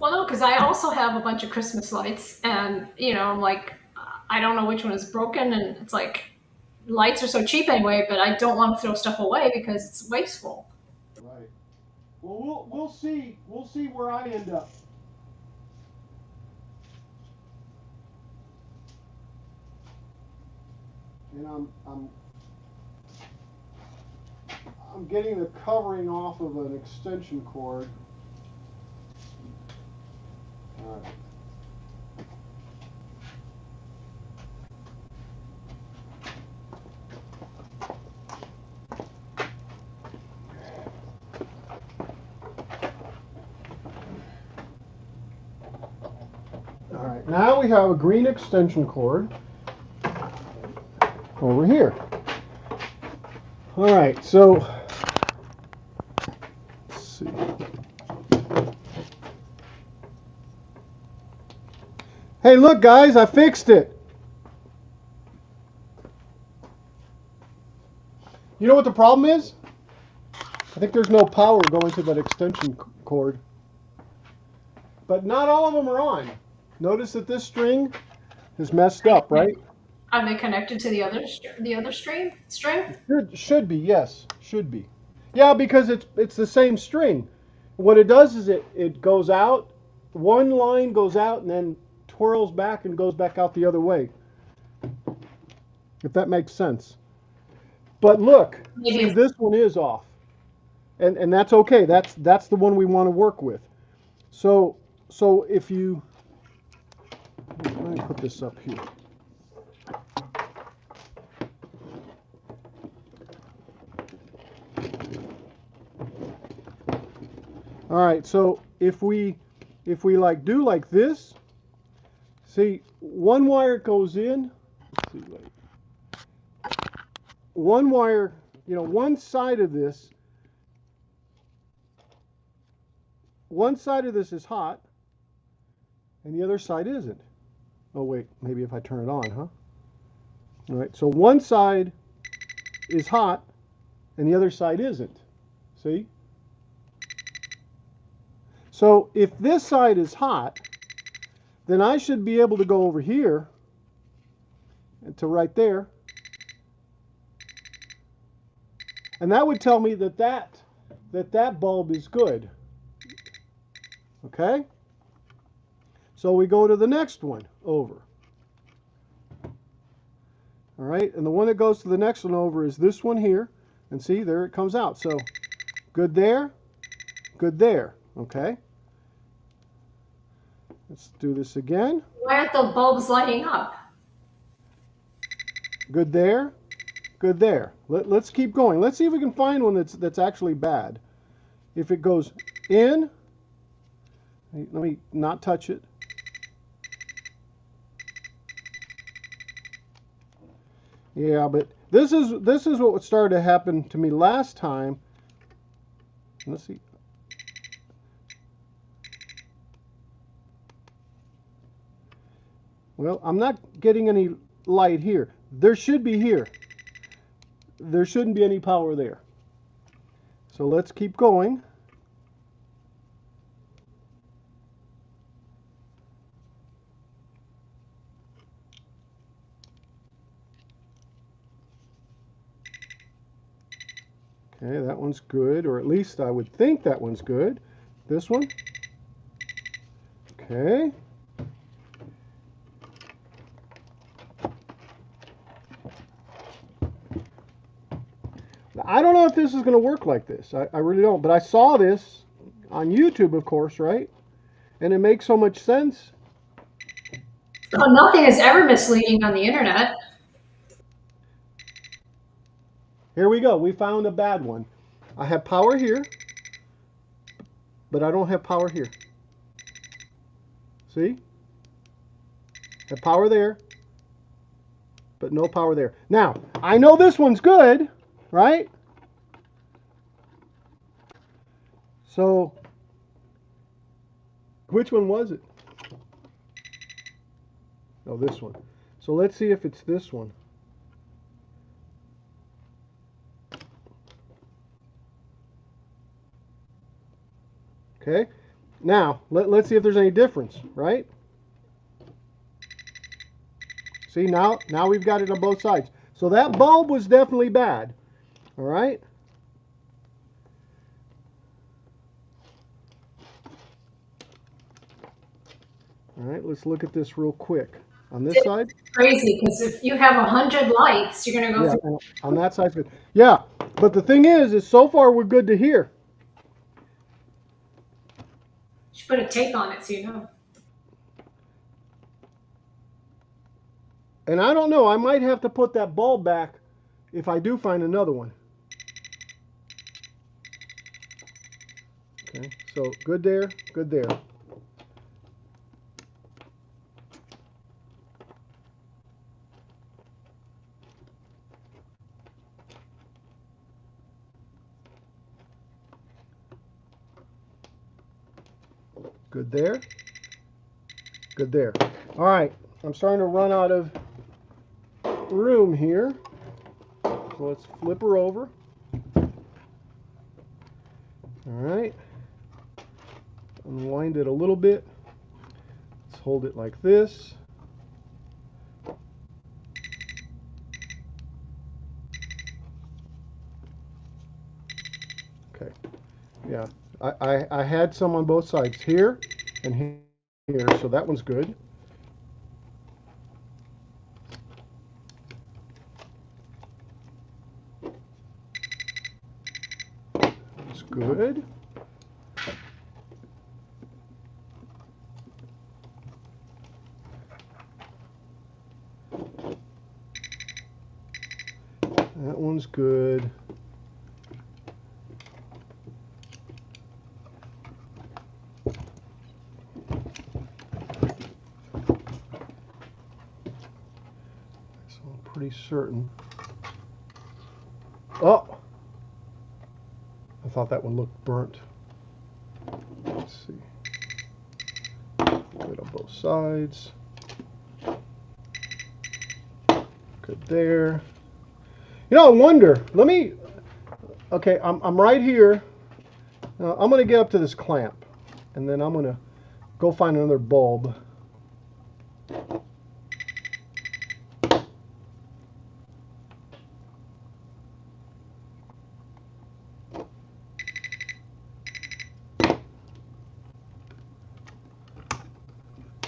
well, no, because I also have a bunch of Christmas lights, and I'm like, I don't know which one is broken, and it's like, lights are so cheap anyway, but I don't want to throw stuff away because it's wasteful. Right. Well, we'll see. We'll see where I end up. And I'm getting the covering off of an extension cord. All right. All right. Now we have a green extension cord over here. All right. So let's see. Hey, look, guys, I fixed it. You know what the problem is? I think there's no power going to that extension cord. But not all of them are on. Notice that this string is messed up, right? Are they connected to the other string? Should be, yes, should be. Yeah, because it's the same string. What it does is it goes out, one line goes out and then twirls back and goes back out the other way. If that makes sense. But look, see, this one is off. And that's okay. That's the one we want to work with. So if you, let me put this up here. All right, so if we like do like this, see, one wire goes in. Let's see, wait. One wire, one side of this is hot, and the other side isn't. Oh wait, maybe if I turn it on, huh? All right, so one side is hot, and the other side isn't. See? So if this side is hot, then I should be able to go over here and to right there. And that would tell me that bulb is good. Okay? So we go to the next one over. All right, and the one that goes to the next one over is this one here. And see, there it comes out. So good there, good there. Okay? Let's do this again. Why aren't the bulbs lighting up? Good there, good there. Let's keep going. Let's see if we can find one that's actually bad. If it goes in, let me not touch it. Yeah, but this is what started to happen to me last time. Let's see. Well, I'm not getting any light here. There should be here. There shouldn't be any power there. So let's keep going. Okay, that one's good, or at least I would think that one's good. This one? Okay. I don't know if this is going to work like this. I really don't. But I saw this on YouTube, of course, right? And it makes so much sense. Oh, nothing is ever misleading on the internet. Here we go. We found a bad one. I have power here, but I don't have power here. See? Have power there, but no power there. Now, I know this one's good, right? So, which one was it? Oh, this one. So let's see if it's this one. Okay. Now, let's see if there's any difference, right? See, now we've got it on both sides. So that bulb was definitely bad. All right? All right, let's look at this real quick. On this side? Crazy, because if you have 100 lights, you're going to go Yeah, through. on that side's good. Yeah, but the thing is so far we're good to here. You should put a tape on it so you know. And I don't know, I might have to put that bulb back if I do find another one. Okay, so good there, good there. Good there. Good there. All right, I'm starting to run out of room here. So let's flip her over. All right. Unwind it a little bit. Let's hold it like this. Okay. Yeah. I had some on both sides here and here, so that one's good. That's good. That one's good. So I'm pretty certain. Oh! I thought that one looked burnt. Let's see. Good on both sides. Good there. You know, I wonder. Let me. Okay, I'm right here. I'm going to get up to this clamp, and then I'm going to go find another bulb.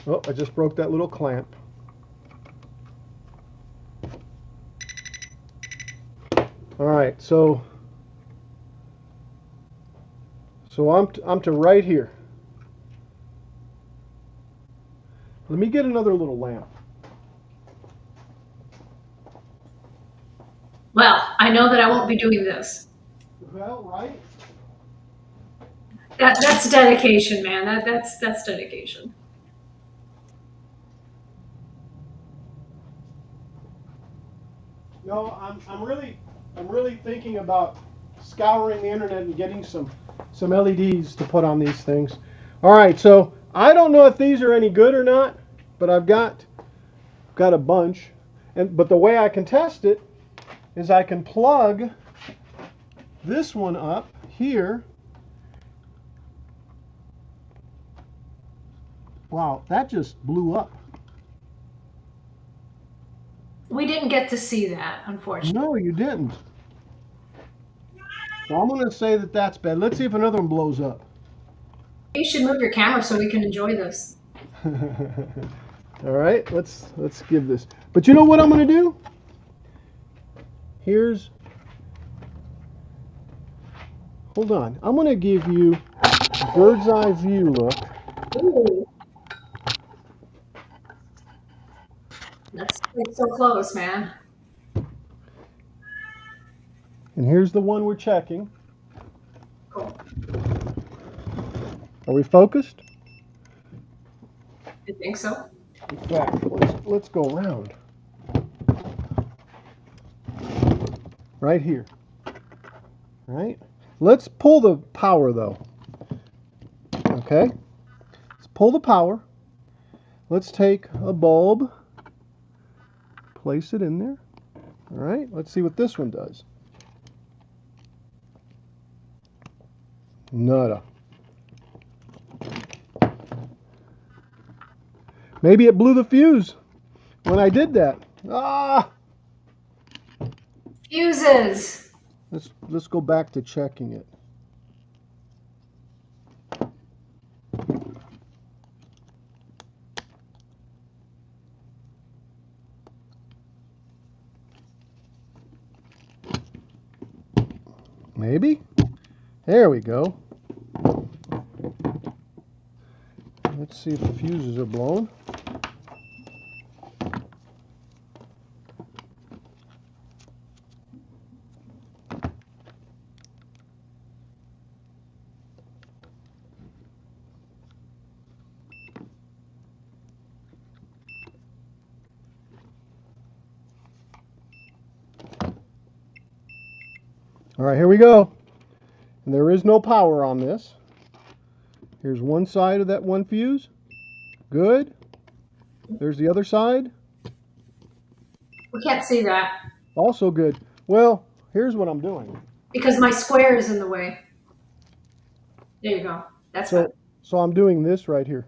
Oh, I just broke that little clamp. All right, so I'm to right here. Let me get another little lamp. Well, I know that I won't be doing this. Well, right. That's dedication, man. That's dedication. No, I'm really thinking about scouring the internet and getting some LEDs to put on these things. All right, so I don't know if these are any good or not, but I've got a bunch. But the way I can test it is I can plug this one up here. Wow, that just blew up. We didn't get to see that, unfortunately. No, you didn't. So I'm going to say that that's bad. Let's see if another one blows up. You should move your camera so we can enjoy this. All right, let's give this. But you know what I'm going to do? Here's. Hold on. I'm going to give you a bird's eye view look. Ooh, that's like so close, man. And here's the one we're checking. Cool. Are we focused? I think so. In fact, let's go around. Right here. Right? Let's pull the power though. Okay? Let's pull the power. Let's take a bulb, place it in there. All right? Let's see what this one does. Nada. Maybe it blew the fuse when I did that. Ah! Fuses. Let's go back to checking it. Maybe. There we go. Let's see if the fuses are blown. All right, here we go. And there is no power on this. Here's one side of that one fuse. Good. There's the other side. We can't see that Also good. Well, here's what I'm doing. because my square is in the way. There you go. That's better. So I'm doing this right here.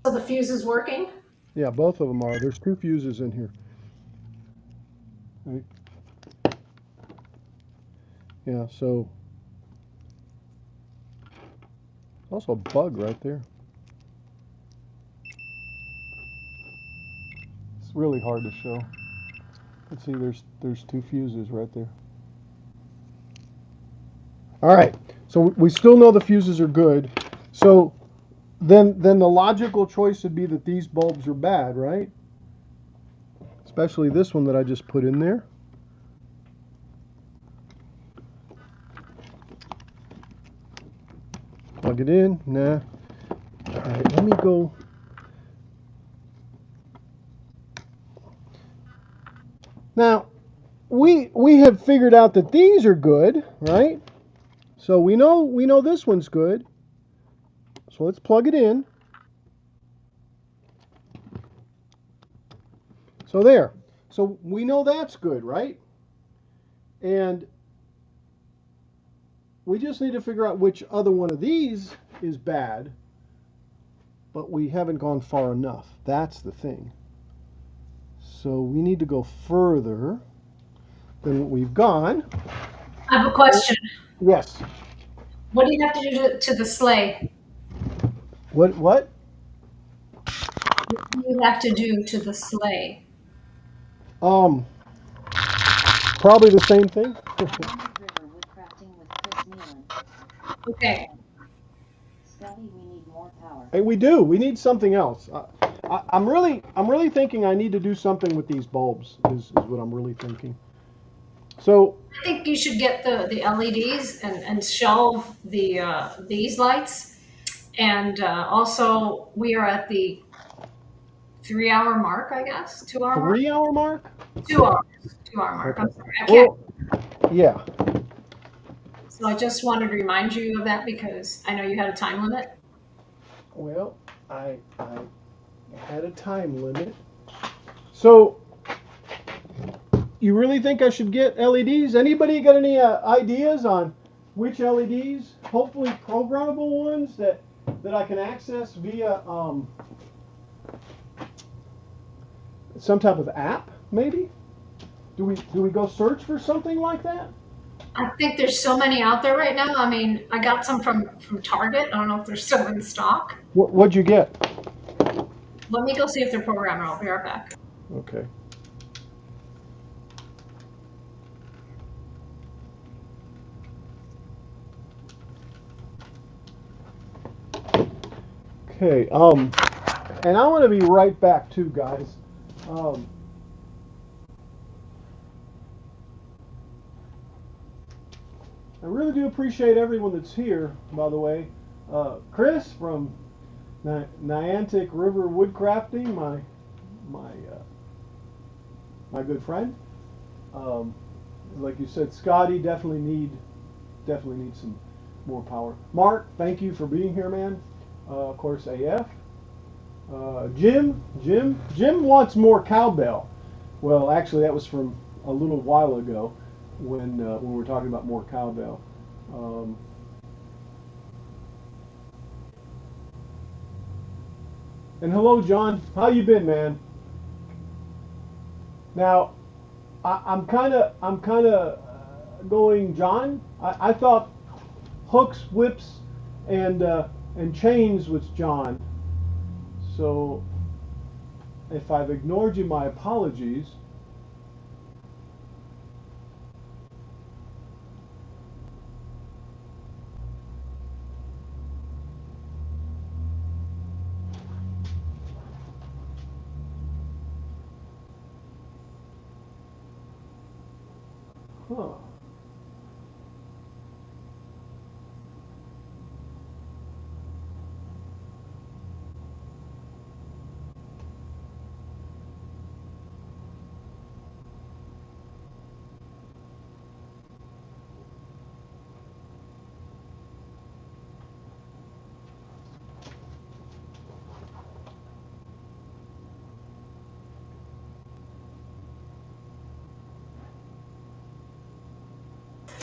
So the fuse is working? Yeah, both of them are. There's two fuses in here. Right. Yeah, so also a bug right there. It's really hard to show. Let's see, there's two fuses right there. All right, so we still know the fuses are good. So then the logical choice would be that these bulbs are bad, right? Especially this one that I just put in there. Plug it in. Nah. All right, let me go. Now, we have figured out that these are good, right? So we know this one's good. So let's plug it in. So there. So we know that's good, right? And we just need to figure out which other one of these is bad, but we haven't gone far enough. That's the thing. So we need to go further than what we've gone. I have a question. Yes. What do you have to do to the sleigh? What? What do you have to do to the sleigh? Probably the same thing. River woodcrafting with Chris Nealon. Okay. Scotty, we need more power. Hey, we do. We need something else. I'm really thinking I need to do something with these bulbs. Is what I'm really thinking. So I think you should get the LEDs and shelve these lights. And also, we are at the 3 hour mark, I guess. 2 hour mark. 3 hour mark. 2 hours. 2 hour mark. Okay. I'm sorry. I can't. Well, yeah. So I just wanted to remind you of that because I know you had a time limit. Well, I had a time limit. So you really think I should get LEDs? Anybody got any ideas on which LEDs? Hopefully programmable ones that I can access via some type of app, maybe? Do we go search for something like that? I think there's so many out there right now. I mean, I got some from Target. I don't know if they're still in stock. What'd you get? Let me go see if they're programmer. I'll be right back. Okay. Okay. And I want to be right back too, guys. Um, I really do appreciate everyone that's here, by the way. Chris from Niantic River Woodcrafting, my my good friend. Um, like you said, Scotty definitely need some more power. Mark, thank you for being here, man. Of course, AF. Jim wants more cowbell. Well, actually, that was from a little while ago when we were talking about more cowbell. Um, and hello, John. How you been, man? Now, I'm kind of going, John. I thought hooks, whips, and chains was John. So if I've ignored you, my apologies. Huh.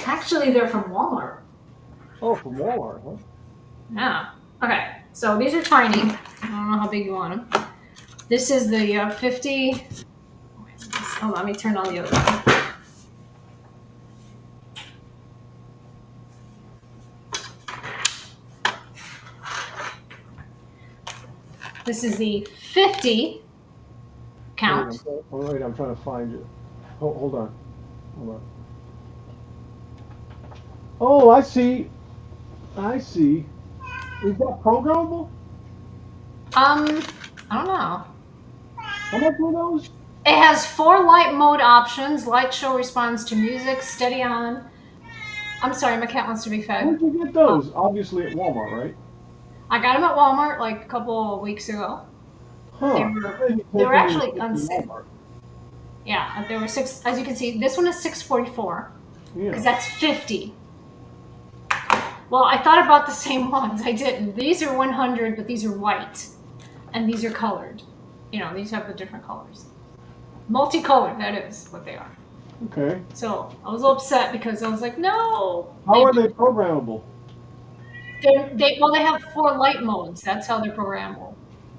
Actually, they're from Walmart. Oh, from Walmart, huh? Yeah. Okay. So these are tiny. I don't know how big you want them. This is the 50. Oh, let me turn on the other one. This is the 50 count. Wait, I'm trying to find you. Hold on. Hold on. Oh, I see. I see. Is that programmable? I don't know. How much were those? It has 4 light mode options. Light show responds to music, steady on. I'm sorry, my cat wants to be fed. Where'd you get those? Obviously at Walmart, right? I got them at Walmart like a couple of weeks ago. Huh. They were actually on sale. Yeah, there were 6. As you can see, this one is $6.44 because Yeah. that's 50. Well, I thought about the same ones. I didn't. These are 100, but these are white, and these are colored. You know, these have the different colors. Multicolored, that is what they are. Okay. So I was upset because I was like, no. How are they programmable? They have 4 light modes. That's how they're programmable.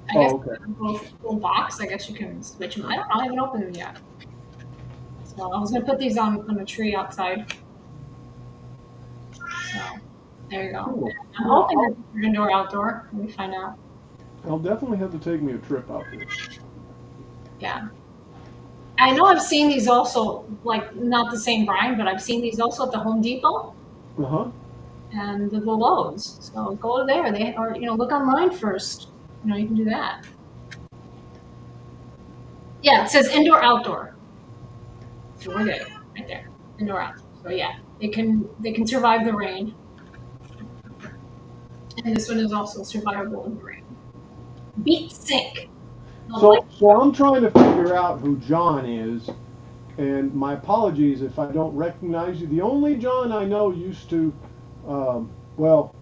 I guess Oh, okay. little box. I guess you can switch them. I don't know. I haven't opened them yet. So I was gonna put these on a tree outside. So there you go. Cool. I'm hoping they're indoor outdoor. Let me find out. I'll definitely have to take me a trip out there. Yeah. I know I've seen these also, like not the same brand, but I've seen these also at the Home Depot Uh-huh. and the Lowe's. So go there. Look online first. You can do that. Yeah, it says indoor outdoor. So we're good right there. Indoor outdoor. So yeah, they can survive the rain. And this one is also survivable in the rain. Beat sink. So I'm trying to figure out who John is, and my apologies if I don't recognize you. The only John I know used to, well,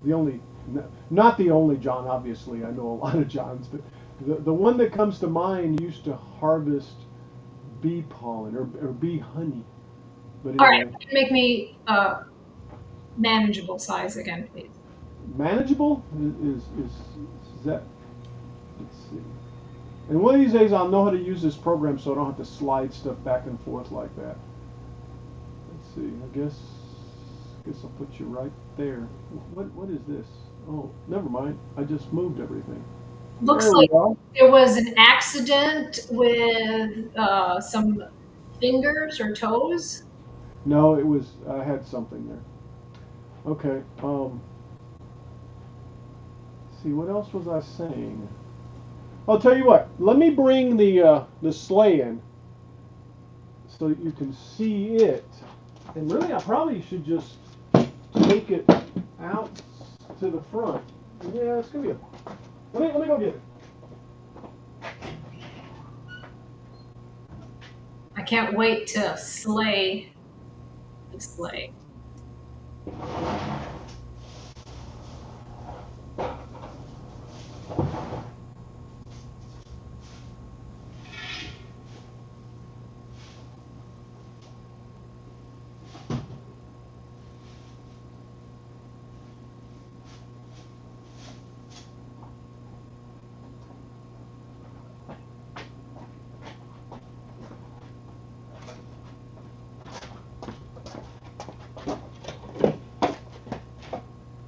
not the only John, obviously. I know a lot of Johns, but the one that comes to mind used to harvest bee pollen or bee honey. But All anyway, right, make me manageable size again, please. manageable is that? Let's see. And one of these days I'll know how to use this program so I don't have to slide stuff back and forth like that. Let's see, I guess guess I'll put you right there. What is this? Oh, never mind. I just moved everything. Looks There we like are. there was an accident with some fingers or toes. No, it was I had something there. Okay. See, what else was I saying? I'll tell you what. Let me bring the sleigh in so that you can see it. And really, I probably should just take it out to the front. Yeah, it's gonna be a. Let me go get it. I can't wait to slay the sleigh.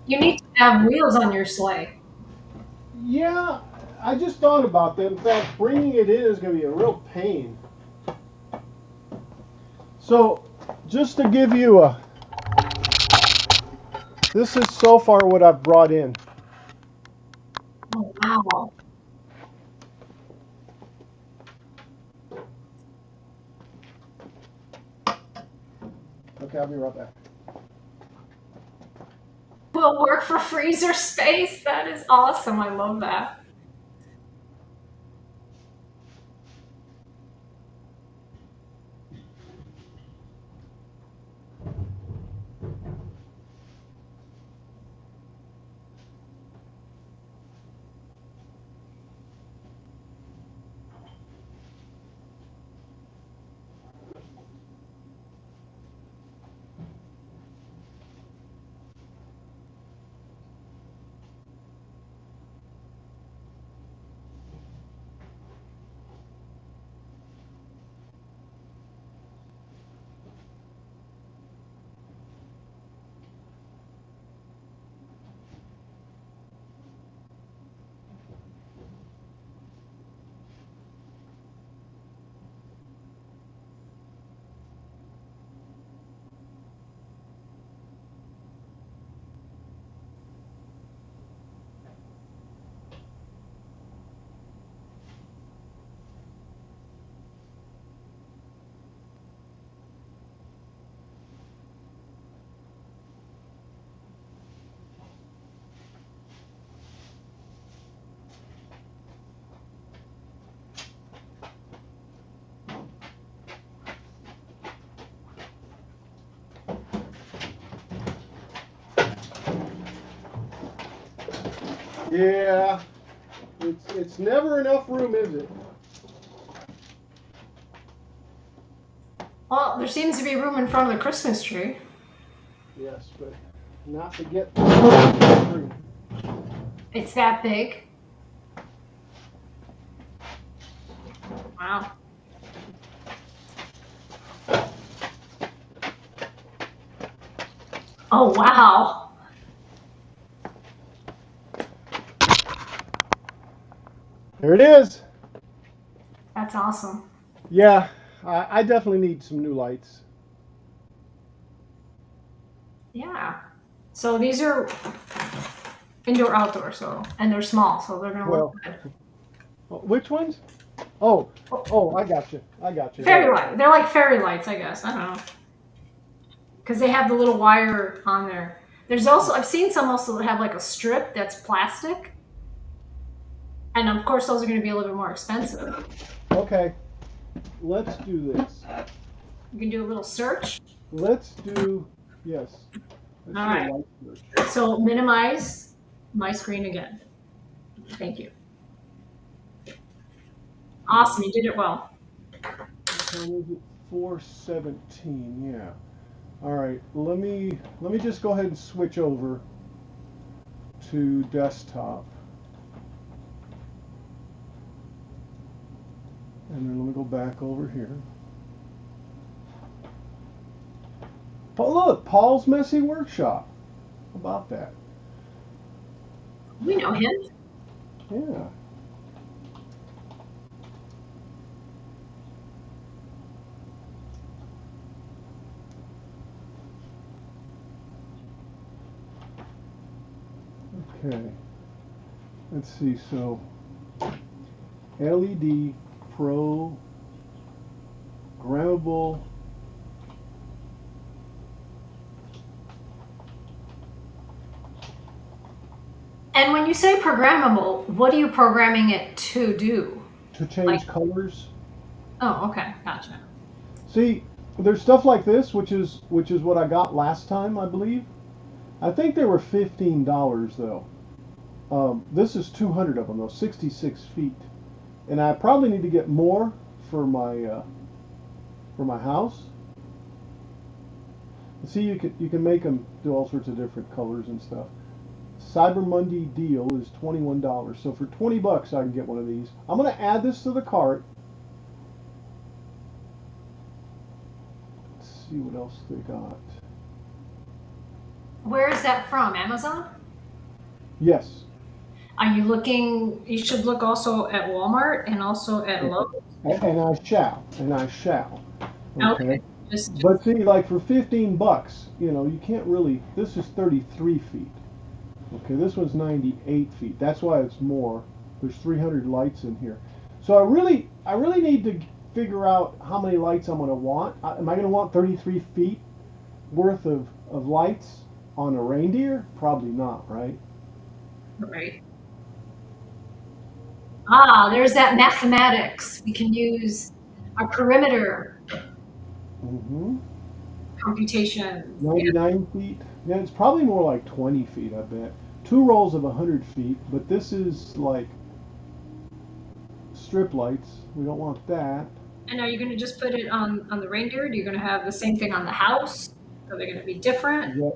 You need to have wheels on your sleigh. Yeah, I just thought about that. In fact, bringing it in is gonna be a real pain. So, just to give you a. This is so far what I've brought in. Oh, wow. Okay, I'll be right back. Will work for freezer space. That is awesome. I love that. Yeah, it's never enough room, is it? Well, there seems to be room in front of the Christmas tree. Yes, but not to get. It's that big. Wow. Oh, wow. There it is. That's awesome. Yeah, I definitely need some new lights. Yeah. So these are indoor outdoor, so and they're small, so they're gonna look Well, good. which ones? Oh, oh, I got you. I got you. Fairy light. They're like fairy lights, I guess. I don't know. Because they have the little wire on there. There's also I've seen some also that have like a strip that's plastic. And of course those are gonna be a little bit more expensive. Okay, let's do this. You can do a little search. Let's do yes. Let's All do a right. light search. So minimize my screen again. Thank you. Awesome, you did it well. How is it? 417. Yeah. All right. Let me just go ahead and switch over to desktop, and then let me go back over here. Oh, look, Paul's Messy Workshop. How about that? We know him. Yeah. Okay. Let's see. So, LED programmable. And when you say programmable, what are you programming it to do? To change colors. Oh, okay, gotcha. See, there's stuff like this, which is what I got last time, I believe. I think they were $15 though. This is 200 of them though, 66 feet, and I probably need to get more for my house. See, you can make them do all sorts of different colors and stuff. Cyber Monday deal is $21, so for 20 bucks I can get one of these. I'm gonna add this to the cart. Let's see what else they got. Where is that from? Amazon? Yes. Are you looking? You should look also at Walmart and also at Okay. Lowe's. And I shall. And I shall. Okay. Okay, just But see, like for 15 bucks, you can't really. This is 33 feet. Okay, this one's 98 feet. That's why it's more. There's 300 lights in here. So I really need to figure out how many lights I'm going to want. Am I going to want 33 feet worth of lights on a reindeer? Probably not, right? right. Ah, there's that mathematics. We can use our perimeter Mm-hmm. computation. 99 feet. Yeah, it's probably more like 20 feet, I bet. Two rolls of 100 feet, but this is like strip lights. We don't want that. And are you going to just put it on the reindeer? Are you going to have the same thing on the house? Are they going to be different? Yeah,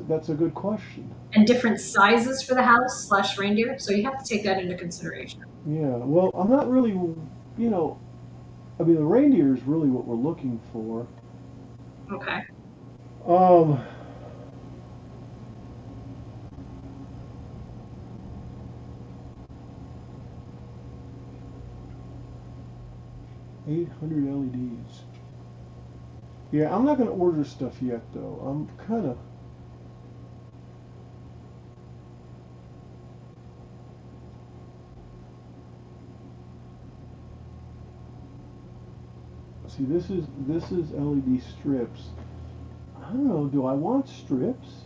that's a good question. And different sizes for the house / reindeer? So you have to take that into consideration. Yeah, well, I'm not really, I mean, the reindeer is really what we're looking for. Okay. Um, $800 LEDs. Yeah, I'm not going to order stuff yet, though. I'm kind of. See, this is LED strips. I don't know. Do I want strips?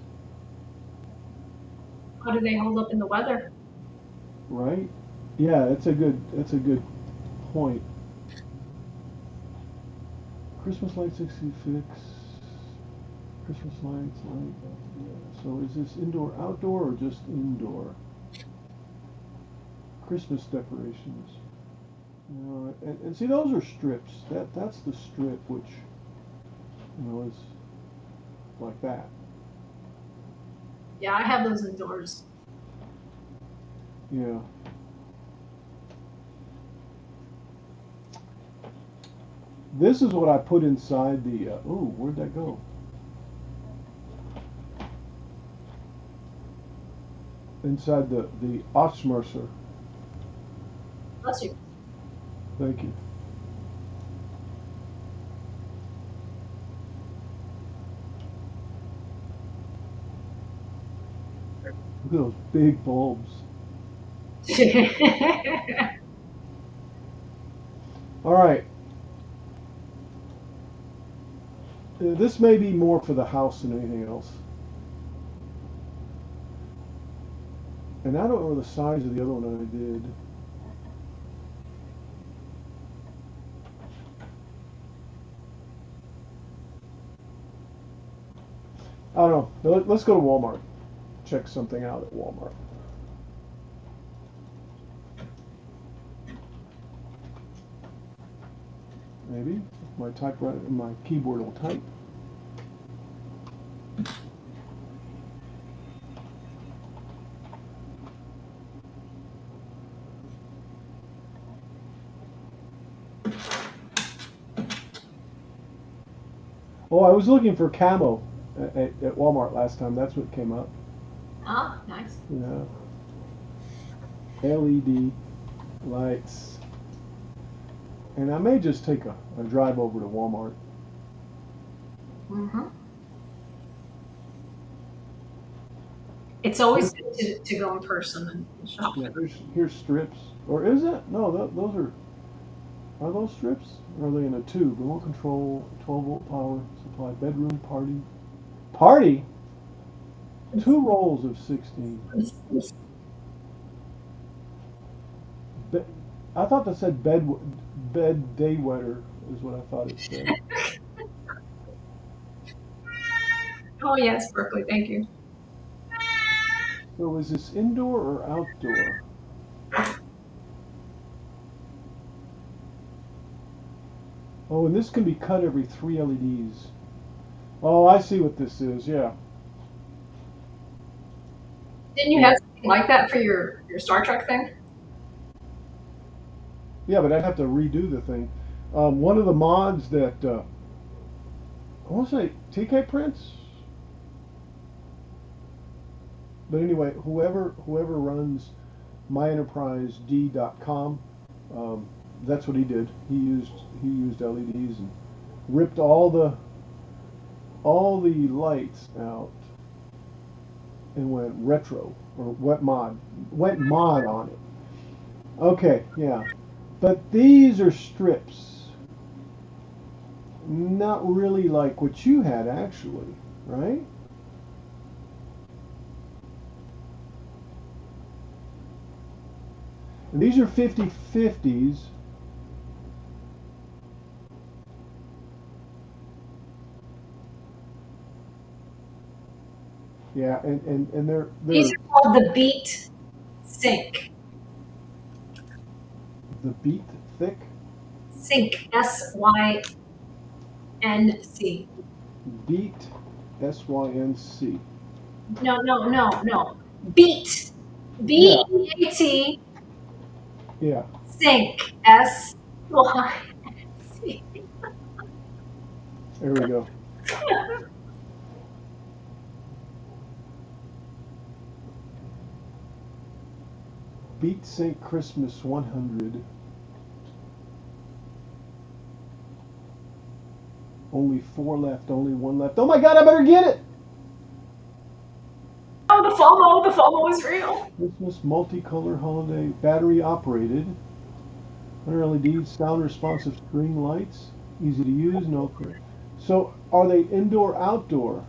How do they hold up in the weather? Right? Yeah, that's a good point. Christmas lights 66. Christmas lights, yeah. So is this indoor, outdoor, or just indoor? Christmas decorations. And see, those are strips. That's the strip, which is like that. Yeah, I have those indoors. Yeah. This is what I put inside the. Oh, where'd that go? Inside the Ausmercer. Bless you. Thank you. Look at those big bulbs. All right. This may be more for the house than anything else. And I don't know the size of the other one I did. I don't know. Let's go to Walmart. Check something out at Walmart. Maybe my typewriter, my keyboard will type. Oh, I was looking for camo. at Walmart last time. That's what came up. Oh, nice. Yeah. LED lights. And I may just take a drive over to Walmart. Mm-hmm. It's always good to go in person and shop. Yeah, here's strips. Or is it? No, those are those strips? Or are they in a tube? Remote control, 12-volt power supply, bedroom, party. Party? 2 rolls of 16. Be- I thought that said bed day wetter is what I thought it said. Oh yes, Berkeley. Thank you. So is this indoor or outdoor? Oh, and this can be cut every 3 LEDs. Oh, I see what this is. Yeah. Didn't you have something like that for your Star Trek thing? Yeah, but I'd have to redo the thing. One of the mods that I want to say TK prints, but anyway, whoever runs myenterprised.com, that's what he did. He used LEDs and ripped all the lights out and went retro or went mod on it. Okay, yeah, but these are strips, not really like what you had actually, right? And these are 50/50s. Yeah, and they're These are called the Beat Sync. the beat thick. Sync. SYNC. Beat SYNC. No. Beat. Yeah, BEAT. yeah. Sync. SYNC. There we go. Beat Sync Christmas 100. Only 4 left. Only 1 left. Oh my God! I better get it. Oh, the FOMO. The FOMO is real. Christmas multicolor holiday battery operated. 100 LEDs, sound responsive string lights, easy to use, no clear. So are they indoor, outdoor?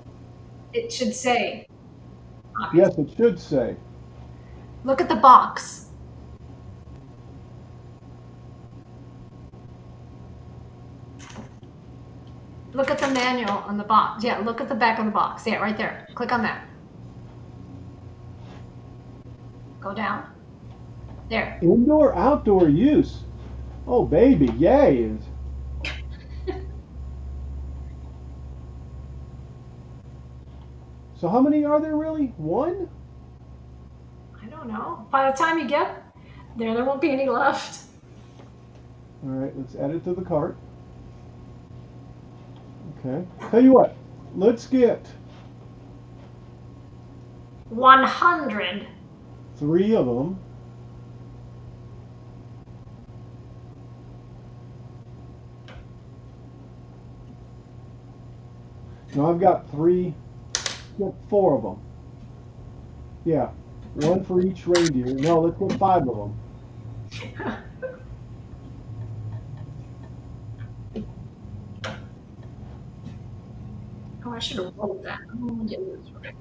It should say. Yes, it should say. Look at the box. Look at the manual on the box. Yeah, look at the back of the box. Yeah, right there. Click on that. Go down. There. Indoor, outdoor use. Oh, baby, yay. So how many are there really? 1? I don't know. By the time you get there won't be any left. All right, let's add it to the cart. Okay. Tell you what, let's get 100. 3 of them. Now I've got 3, get 4 of them. Yeah, 1 for each reindeer. No, let's get 5 of them. Oh, I should have rolled that. Oh, yeah, that's right.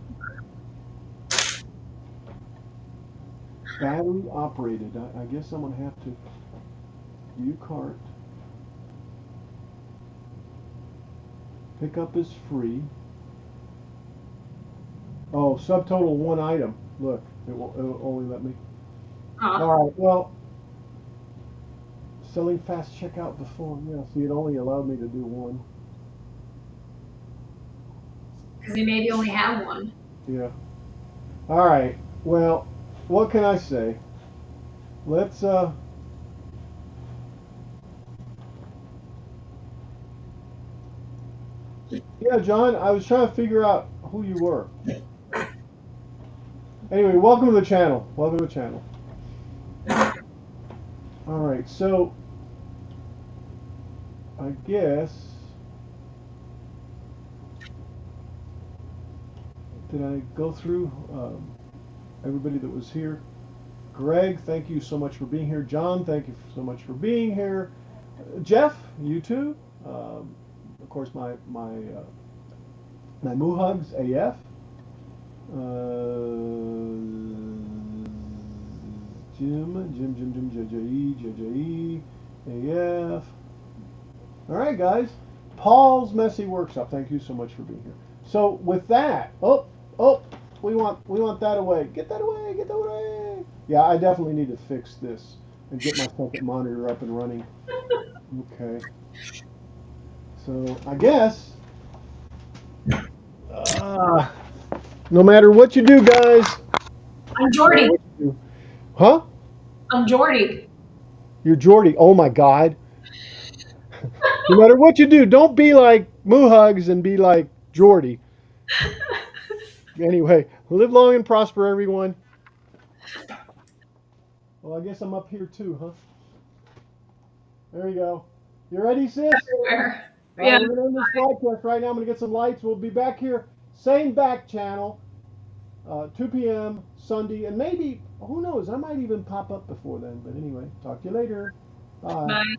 Battery operated. I guess I'm gonna have to view cart. Pickup is free. Oh, subtotal 1 item. Look, it'll only let me. All right. Well, selling fast checkout before. Yeah. See, it only allowed me to do 1. Because they maybe only have 1. Yeah. All right. Well, what can I say? Let's Yeah, John, I was trying to figure out who you were. Anyway, welcome to the channel. Welcome to the channel. All right, so I guess did I go through everybody that was here? Greg, thank you so much for being here. John, thank you so much for being here. Jeff, you too. Of course, my Muhugs AF. Jim, JJE, AF. All right, guys. Paul's Messy Workshop. Thank you so much for being here. So with that, we want that away. Get that away. Get that away. Yeah, I definitely need to fix this and get my second monitor up and running. Okay. So I guess, uh, no matter what you do, guys. I'm Jordy. Huh? I'm Jordy. You're Jordy. Oh my God. No matter what you do, don't be like Muhugs and be like Jordy. Anyway, live long and prosper, everyone. Well, I guess I'm up here too, huh? There you go. You ready, sis? Where? All right, Yeah. we're going to end this broadcast right now. I'm going to get some lights. We'll be back here, same back channel, 2 p.m. Sunday. And maybe, who knows, I might even pop up before then. But anyway, talk to you later. Bye. Bye.